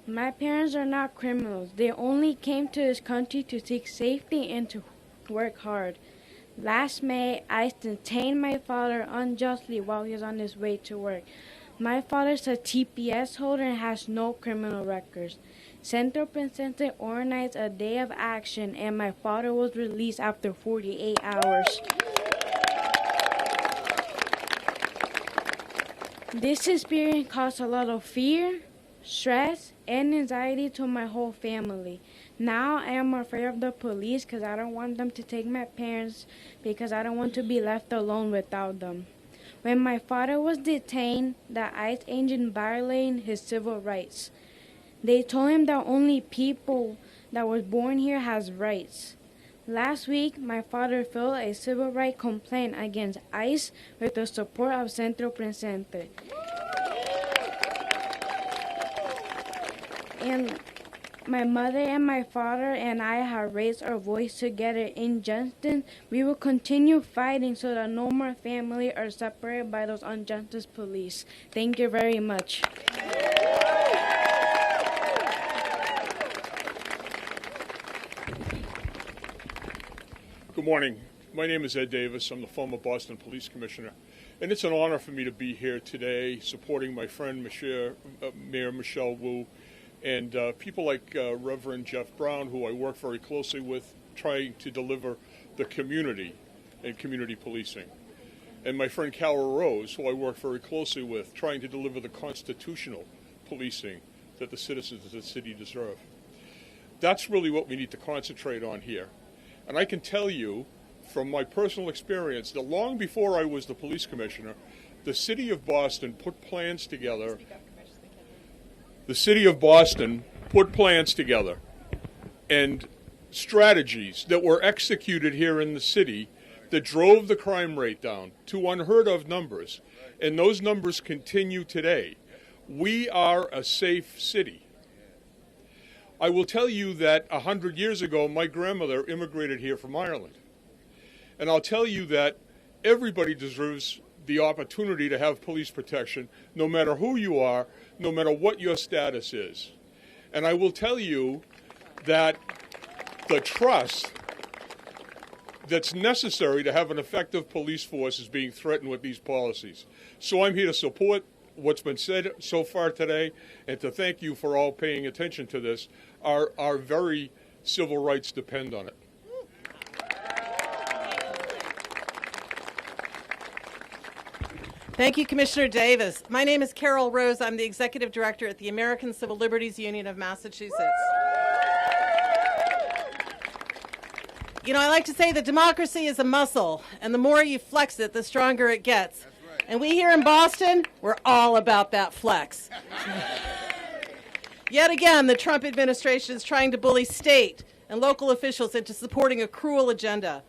My parents are not criminals. They only came to this country to seek safety and to work hard. Last May, I detained my father unjustly while he was on his way to work. My father is a TPS holder and has no criminal records. Centro Presente organized a day of action and my father was released after 48 hours. This experience caused a lot of fear, stress, and anxiety to my whole family. Now I am afraid of the police because I don't want them to take my parents because I don't want to be left alone without them. When my father was detained, the ICE agent violated his civil rights. They told him that only people that was born here has rights. Last week, my father filed a civil rights complaint against ICE with the support of Centro Presente. And my mother and my father and I have raised our voice together in justice. We will continue fighting so that no more families are separated by those unjustice police. Thank you very much. Good morning. My name is Ed Davis. I'm the former Boston Police Commissioner. And it's an honor for me to be here today supporting my friend Mayor Michelle Wu and people like Reverend Jeff Brown, who I work very closely with, trying to deliver the community and community policing. And my friend Carol Rose, who I work very closely with, trying to deliver the constitutional policing that the citizens of the city deserve. That's really what we need to concentrate on here. And I can tell you from my personal experience that long before I was the police commissioner, the city of Boston put plans together. The city of Boston put plans together and strategies that were executed here in the city that drove the crime rate down to unheard of numbers. And those numbers continue today. We are a safe city. I will tell you that 100 years ago, my grandmother immigrated here from Ireland. And I'll tell you that everybody deserves the opportunity to have police protection, no matter who you are, no matter what your status is. And I will tell you that the trust that's necessary to have an effective police force is being threatened with these policies. So I'm here to support what's been said so far today, and to thank you for all paying attention to this. Our very civil rights depend on it. Thank you, Commissioner Davis. My name is Carol Rose. I'm the Executive Director at the American Civil Liberties Union of Massachusetts. You know, I like to say that democracy is a muscle, and the more you flex it, the stronger it gets. And we here in Boston, we're all about that flex. Yet again, the Trump administration is trying to bully state and local officials into supporting a cruel agenda.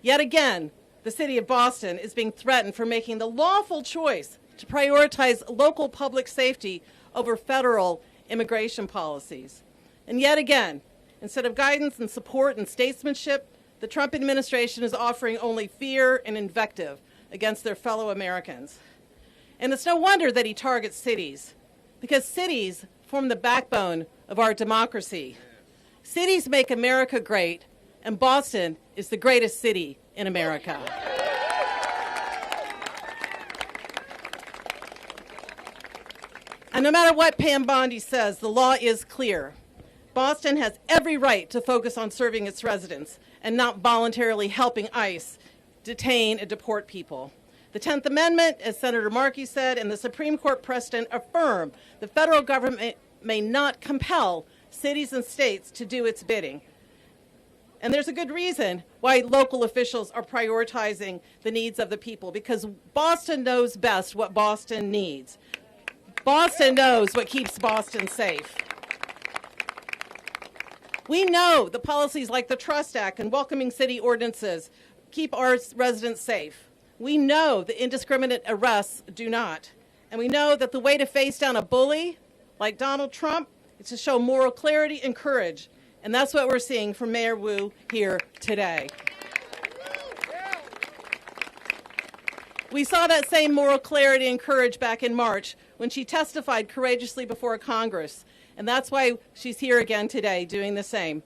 Yet again, the city of Boston is being threatened for making the lawful choice to prioritize local public safety over federal immigration policies. And yet again, instead of guidance and support and statesmanship, the Trump administration is offering only fear and invective against their fellow Americans. And it's no wonder that he targets cities, because cities form the backbone of our democracy. Cities make America great, and Boston is the greatest city in America. And no matter what Pam Bondi says, the law is clear. Boston has every right to focus on serving its residents and not voluntarily helping ICE detain and deport people. The 10th Amendment, as Senator Markey said, and the Supreme Court precedent affirm the federal government may not compel cities and states to do its bidding. And there's a good reason why local officials are prioritizing the needs of the people, because Boston knows best what Boston needs. Boston knows what keeps Boston safe. We know the policies like the Trust Act and welcoming city ordinances keep our residents safe. We know the indiscriminate arrests do not. And we know that the way to face down a bully like Donald Trump is to show moral clarity and courage. And that's what we're seeing from Mayor Wu here today. We saw that same moral clarity and courage back in March when she testified courageously before Congress. And that's why she's here again today doing the same.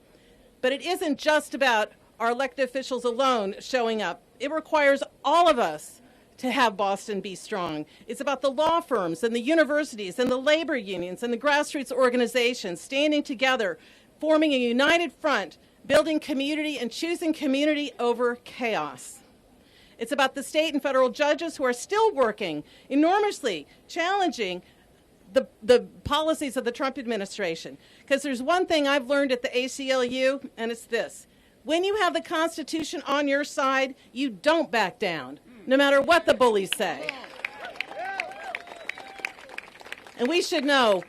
But it isn't just about our elected officials alone showing up. It requires all of us to have Boston be strong. It's about the law firms and the universities and the labor unions and the grassroots organizations standing together, forming a united front, building community and choosing community over chaos. It's about the state and federal judges who are still working enormously, challenging the policies of the Trump administration. Because there's one thing I've learned at the ACLU, and it's this. When you have the Constitution on your side, you don't back down, no matter what the bullies say. And we should know,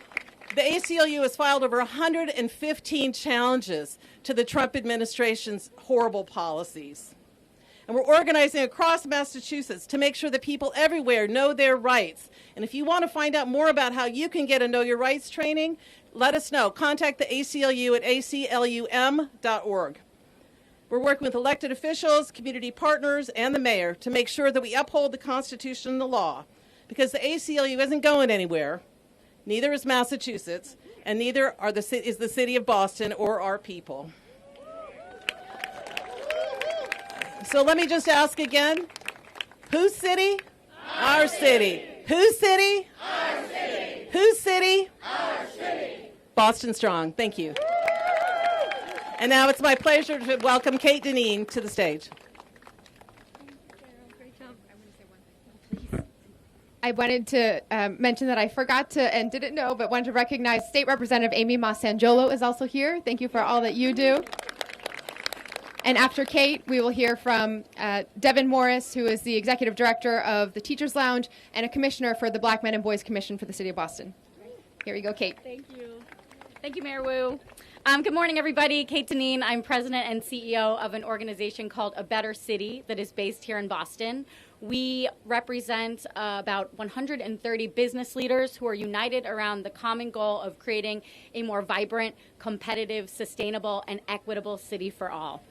the ACLU has filed over 115 challenges to the Trump administration's horrible policies. And we're organizing across Massachusetts to make sure that people everywhere know their rights. And if you want to find out more about how you can get a Know Your Rights training, let us know. Contact the ACLU at aclum.org. We're working with elected officials, community partners, and the mayor to make sure that we uphold the Constitution and the law. Because the ACLU isn't going anywhere. Neither is Massachusetts, and neither is the city of Boston or our people. So let me just ask again, whose city? Our city. Whose city? Our city. Whose city? Our city. Boston Strong. Thank you. And now it's my pleasure to welcome Kate Dineen to the stage. I wanted to mention that I forgot to and didn't know, but wanted to recognize State Representative Amy Masangiolo is also here. Thank you for all that you do. And after Kate, we will hear from Devin Morris, who is the Executive Director of the Teachers Lounge and a Commissioner for the Black Men and Boys Commission for the City of Boston. Here you go, Kate. Thank you. Thank you, Mayor Wu. Good morning, everybody. Kate Dineen. I'm president and CEO of an organization called A Better City that is based here in Boston. We represent about 130 business leaders who are united around the common goal of creating a more vibrant, competitive, sustainable, and equitable city for all.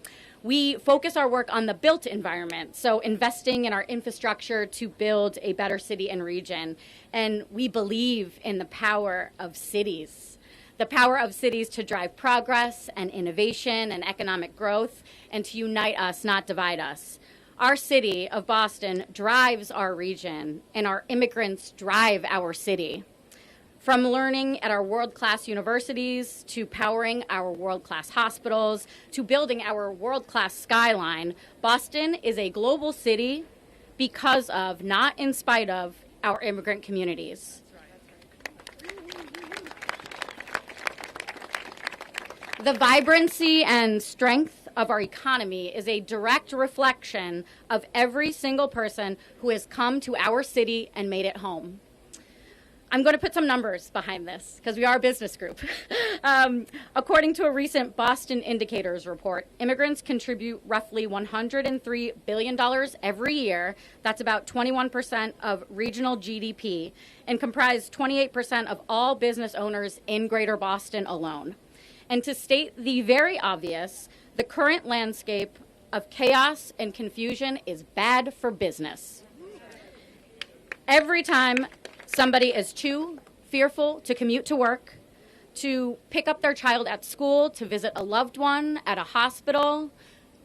We focus our work on the built environment, so investing in our infrastructure to build a better city and region. And we believe in the power of cities. The power of cities to drive progress and innovation and economic growth, and to unite us, not divide us. Our city of Boston drives our region, and our immigrants drive our city. From learning at our world-class universities, to powering our world-class hospitals, to building our world-class skyline, Boston is a global city because of, not in spite of, our immigrant communities. The vibrancy and strength of our economy is a direct reflection of every single person who has come to our city and made it home. I'm going to put some numbers behind this because we are a business group. According to a recent Boston Indicators report, immigrants contribute roughly $103 billion every year. That's about 21% of regional GDP and comprise 28% of all business owners in Greater Boston alone. And to state the very obvious, the current landscape of chaos and confusion is bad for business. Every time somebody is too fearful to commute to work, to pick up their child at school, to visit a loved one at a hospital,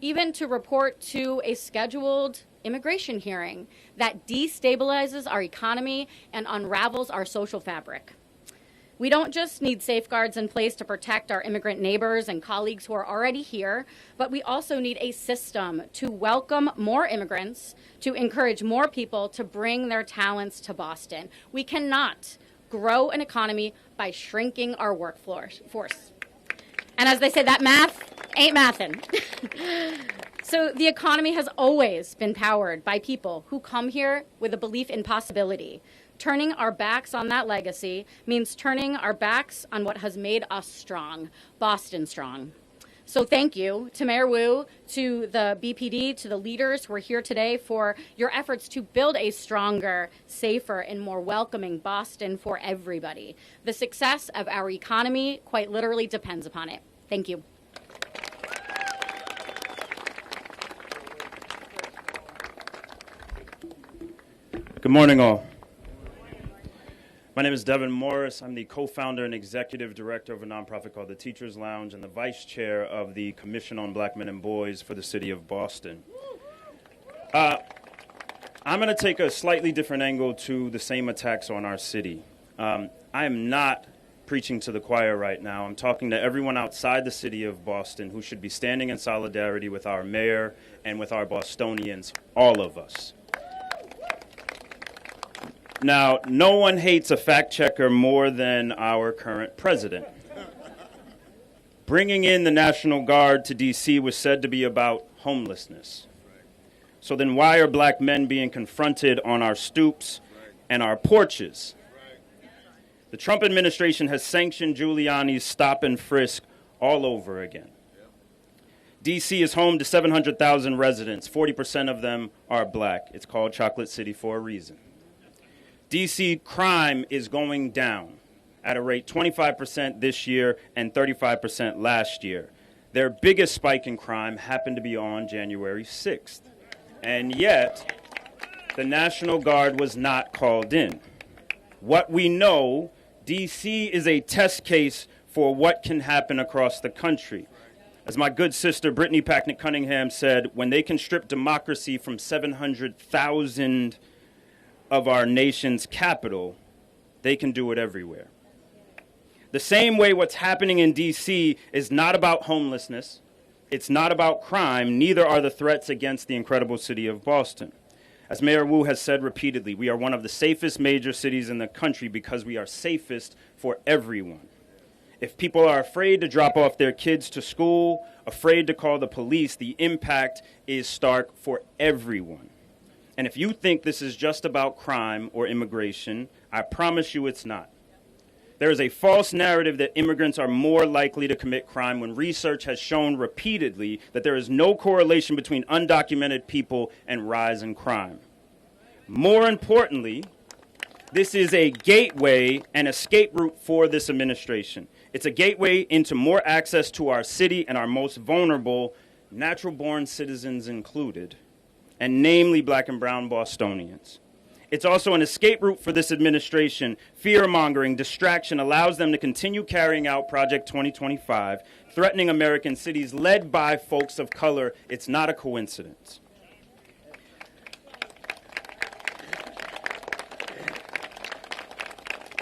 even to report to a scheduled immigration hearing, that destabilizes our economy and unravels our social fabric. We don't just need safeguards in place to protect our immigrant neighbors and colleagues who are already here, but we also need a system to welcome more immigrants, to encourage more people to bring their talents to Boston. We cannot grow an economy by shrinking our workforce. And as they say, that math ain't mathin'. So the economy has always been powered by people who come here with a belief in possibility. Turning our backs on that legacy means turning our backs on what has made us strong, Boston strong. So thank you to Mayor Wu, to the BPD, to the leaders who are here today for your efforts to build a stronger, safer, and more welcoming Boston for everybody. The success of our economy quite literally depends upon it. Thank you. Good morning, all. My name is Devin Morris. I'm the co-founder and executive director of a nonprofit called the Teachers Lounge and the vice chair of the Commission on Black Men and Boys for the City of Boston. I'm going to take a slightly different angle to the same attacks on our city. I am not preaching to the choir right now. I'm talking to everyone outside the city of Boston who should be standing in solidarity with our mayor and with our Bostonians, all of us. Now, no one hates a fact checker more than our current president. Bringing in the National Guard to D.C. was said to be about homelessness. So then why are black men being confronted on our stoops and our porches? The Trump administration has sanctioned Giuliani's stop and frisk all over again. D.C. is home to 700,000 residents. 40% of them are black. It's called Chocolate City for a reason. D.C. crime is going down at a rate 25% this year and 35% last year. Their biggest spike in crime happened to be on January 6th. And yet, the National Guard was not called in. What we know, D.C. is a test case for what can happen across the country. As my good sister Brittany Packnett Cunningham said, when they can strip democracy from 700,000 of our nation's capital, they can do it everywhere. The same way what's happening in D.C. is not about homelessness, it's not about crime, neither are the threats against the incredible city of Boston. As Mayor Wu has said repeatedly, we are one of the safest major cities in the country because we are safest for everyone. If people are afraid to drop off their kids to school, afraid to call the police, the impact is stark for everyone. And if you think this is just about crime or immigration, I promise you it's not. There is a false narrative that immigrants are more likely to commit crime when research has shown repeatedly that there is no correlation between undocumented people and rise in crime. More importantly, this is a gateway and escape route for this administration. It's a gateway into more access to our city and our most vulnerable, natural-born citizens included, and namely black and brown Bostonians. It's also an escape route for this administration. Fear-mongering, distraction allows them to continue carrying out Project 2025, threatening American cities led by folks of color. It's not a coincidence.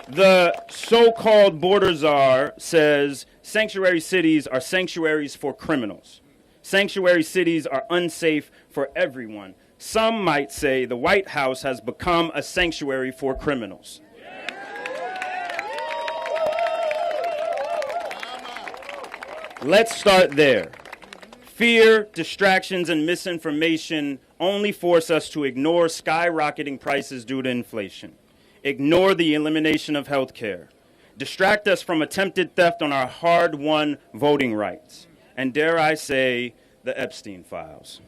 The so-called border czar says sanctuary cities are sanctuaries for criminals. Sanctuary cities are unsafe for everyone. Some might say the White House has become a sanctuary for criminals. Let's start there. Fear, distractions, and misinformation only force us to ignore skyrocketing prices due to inflation, ignore the elimination of health care, distract us from attempted theft on our hard-won voting rights, and dare I say, the Epstein files.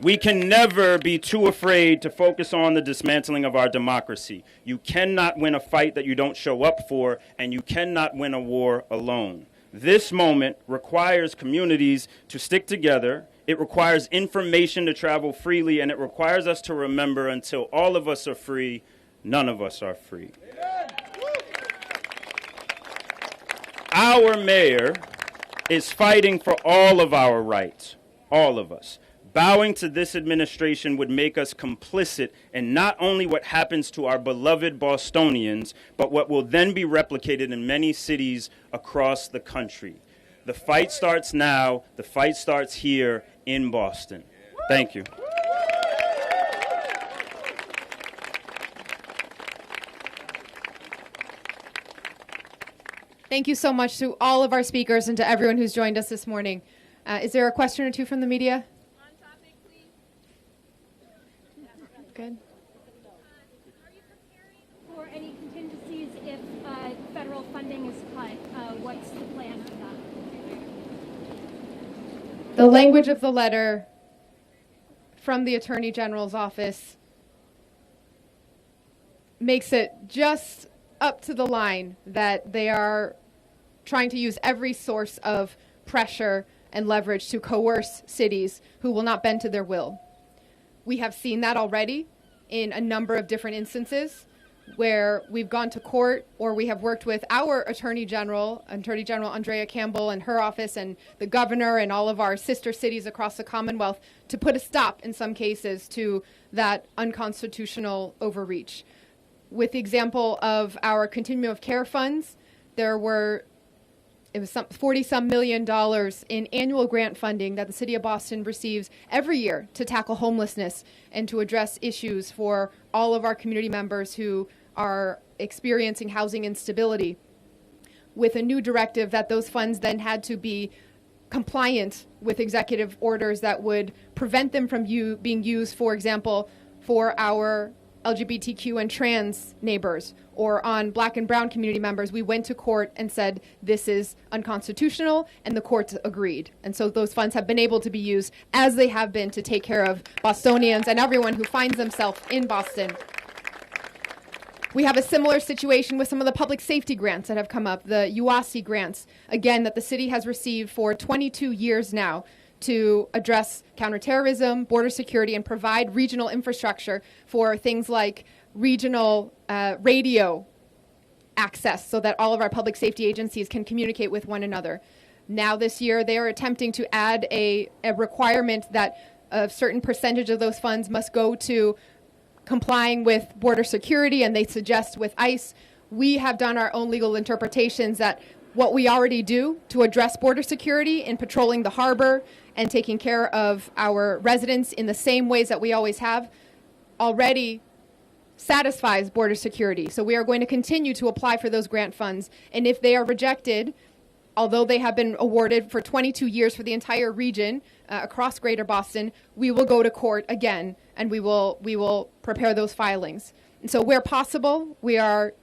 We can never be too afraid to focus on the dismantling of our democracy. You cannot win a fight that you don't show up for, and you cannot win a war alone. This moment requires communities to stick together. It requires information to travel freely, and it requires us to remember until all of us are free, none of us are free. Our mayor is fighting for all of our rights, all of us. Bowing to this administration would make us complicit in not only what happens to our beloved Bostonians, but what will then be replicated in many cities across the country. The fight starts now. The fight starts here in Boston. Thank you. Thank you so much to all of our speakers and to everyone who's joined us this morning. Is there a question or two from the media? Good. Are you preparing for any contingencies if federal funding is cut? What's the plan for that? The language of the letter from the Attorney General's office makes it just up to the line that they are trying to use every source of pressure and leverage to coerce cities who will not bend to their will. We have seen that already in a number of different instances where we've gone to court or we have worked with our Attorney General Andrea Campbell and her office and the governor and all of our sister cities across the Commonwealth to put a stop in some cases to that unconstitutional overreach. With the example of our continuum of care funds, it was some $40-some million in annual grant funding that the City of Boston receives every year to tackle homelessness and to address issues for all of our community members who are experiencing housing instability, with a new directive that those funds then had to be compliant with executive orders that would prevent them from being used, for example, for our LGBTQ and trans neighbors or on Black and Brown community members. We went to court and said this is unconstitutional, and the courts agreed. And so those funds have been able to be used as they have been to take care of Bostonians and everyone who finds themselves in Boston. We have a similar situation with some of the public safety grants that have come up, the UASI grants, again, that the city has received for 22 years now to address counterterrorism, border security, and provide regional infrastructure for things like regional radio access so that all of our public safety agencies can communicate with one another. Now this year, they are attempting to add a requirement that a certain percentage of those funds must go to complying with border security, and they suggest with ICE. We have done our own legal interpretations that what we already do to address border security in patrolling the harbor and taking care of our residents in the same ways that we always have already satisfies border security. So we are going to continue to apply for those grant funds, and if they are rejected, although they have been awarded for 22 years for the entire region across Greater Boston, we will go to court again, and we will prepare those filings. And so where possible, we are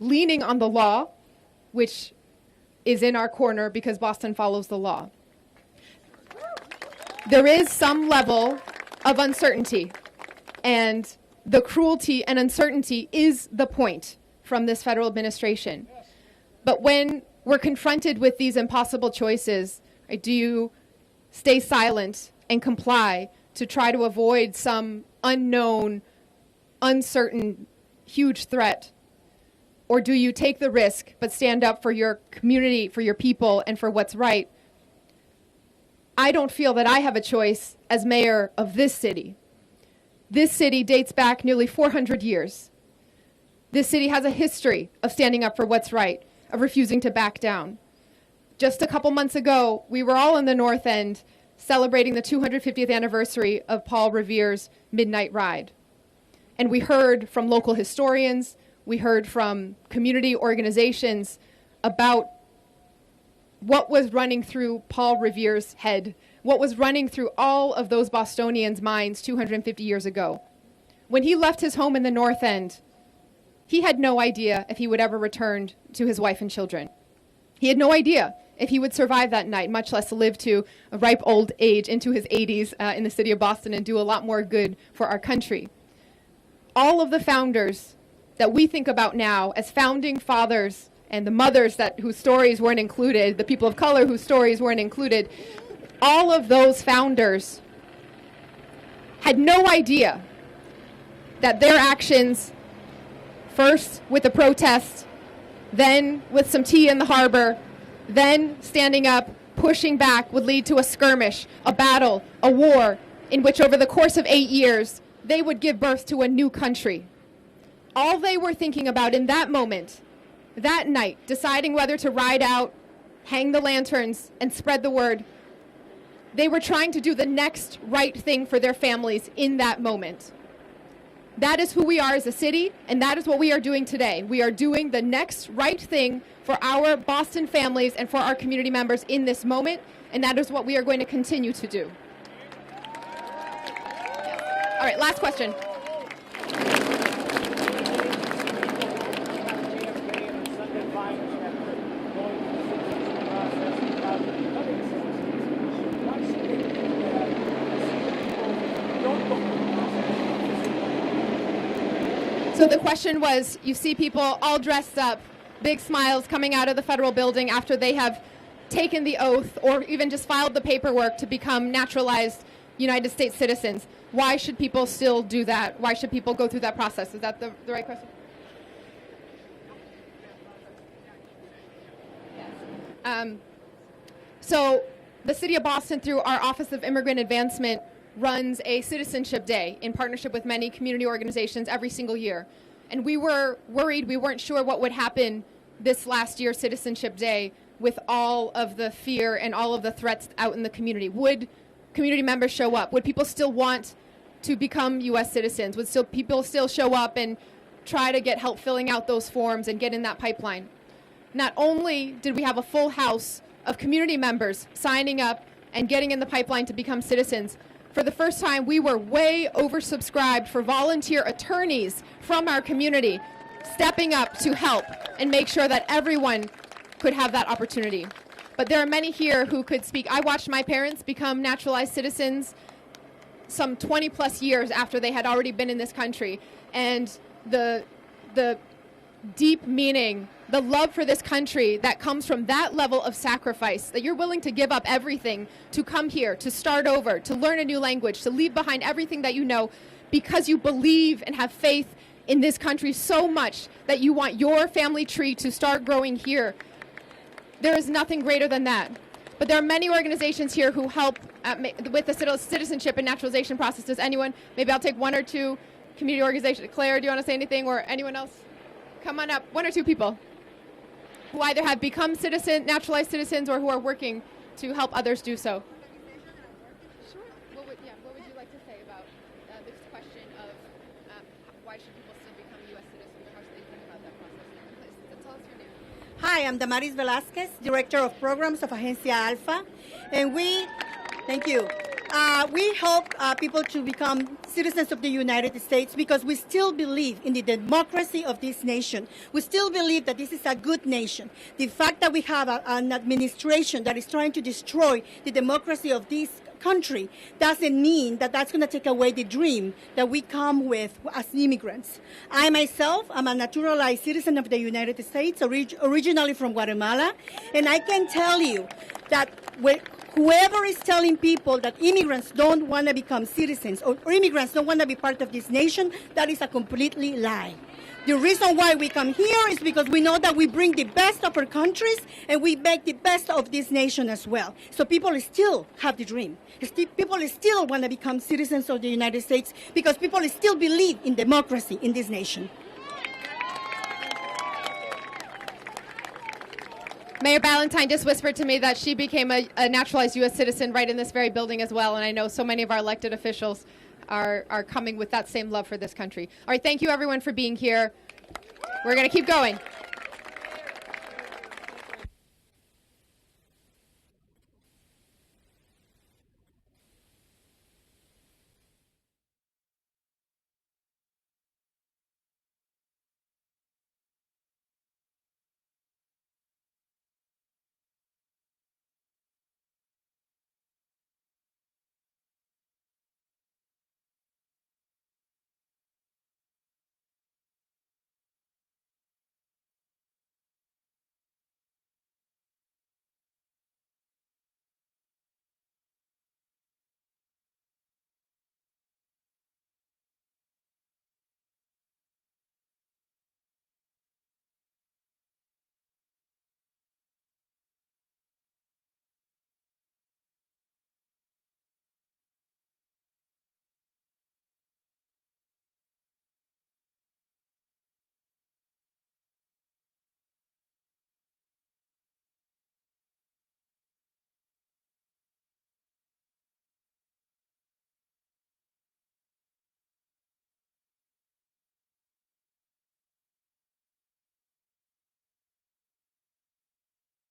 leaning on the law, which is in our corner because Boston follows the law. There is some level of uncertainty, and the cruelty and uncertainty is the point from this federal administration. But when we're confronted with these impossible choices, right, do you stay silent and comply to try to avoid some unknown, uncertain, huge threat? Or do you take the risk but stand up for your community, for your people, and for what's right? I don't feel that I have a choice as mayor of this city. This city dates back nearly 400 years. This city has a history of standing up for what's right, of refusing to back down. Just a couple months ago, we were all in the North End celebrating the 250th anniversary of Paul Revere's Midnight Ride. And we heard from local historians, we heard from community organizations about what was running through Paul Revere's head, what was running through all of those Bostonians' minds 250 years ago. When he left his home in the North End, he had no idea if he would ever return to his wife and children. He had no idea if he would survive that night, much less live to a ripe old age into his 80s in the city of Boston and do a lot more good for our country. All of the founders that we think about now as founding fathers and the mothers whose stories weren't included, the people of color whose stories weren't included, all of those founders had no idea that their actions, first with the protest, then with some tea in the harbor, then standing up, pushing back, would lead to a skirmish, a battle, a war, in which over the course of 8 years, they would give birth to a new country. All they were thinking about in that moment, that night, deciding whether to ride out, hang the lanterns, and spread the word, they were trying to do the next right thing for their families in that moment. That is who we are as a city, and that is what we are doing today. We are doing the next right thing for our Boston families and for our community members in this moment, and that is what we are going to continue to do. All right, last question. So the question was, you see people all dressed up, big smiles coming out of the federal building after they have taken the oath or even just filed the paperwork to become naturalized United States citizens. Why should people still do that? Why should people go through that process? Is that the right question? So the City of Boston, through our Office of Immigrant Advancement, runs a Citizenship Day in partnership with many community organizations every single year. And we were worried, we weren't sure what would happen this last year, Citizenship Day, with all of the fear and all of the threats out in the community. Would community members show up? Would people still want to become U.S. citizens? Would people still show up and try to get help filling out those forms and get in that pipeline? Not only did we have a full house of community members signing up and getting in the pipeline to become citizens, for the first time we were way oversubscribed for volunteer attorneys from our community stepping up to help and make sure that everyone could have that opportunity. But there are many here who could speak. I watched my parents become naturalized citizens some 20 plus years after they had already been in this country. And the deep meaning, the love for this country that comes from that level of sacrifice, that you're willing to give up everything to come here, to start over, to learn a new language, to leave behind everything that you know because you believe and have faith in this country so much that you want your family tree to start growing here. There is nothing greater than that. But there are many organizations here who help with the citizenship and naturalization process. Does anyone, maybe I'll take one or two community organizations. Claire, do you want to say anything, or anyone else? Come on up, one or two people who either have become naturalized citizens or who are working to help others do so. Sure. What would you like to say about this question of why should people still become U.S. citizens, or how should they think about that process? Tell us your name. Hi, I'm Damaris Velasquez, Director of Programs of Agencia Alpha, and thank you. We help people to become citizens of the United States because we still believe in the democracy of this nation. We still believe that this is a good nation. The fact that we have an administration that is trying to destroy the democracy of this country doesn't mean that that's going to take away the dream that we come with as immigrants. I myself am a naturalized citizen of the United States, originally from Guatemala, and I can tell you that whoever is telling people that immigrants don't want to become citizens or immigrants don't want to be part of this nation, that is a completely lie. The reason why we come here is because we know that we bring the best of our countries and we make the best of this nation as well. So people still have the dream. People still want to become citizens of the United States because people still believe in democracy in this nation. Mayor Ballantyne just whispered to me that she became a naturalized U.S. citizen right in this very building as well, and I know so many of our elected officials are coming with that same love for this country. All right, thank you everyone for being here. We're going to keep going.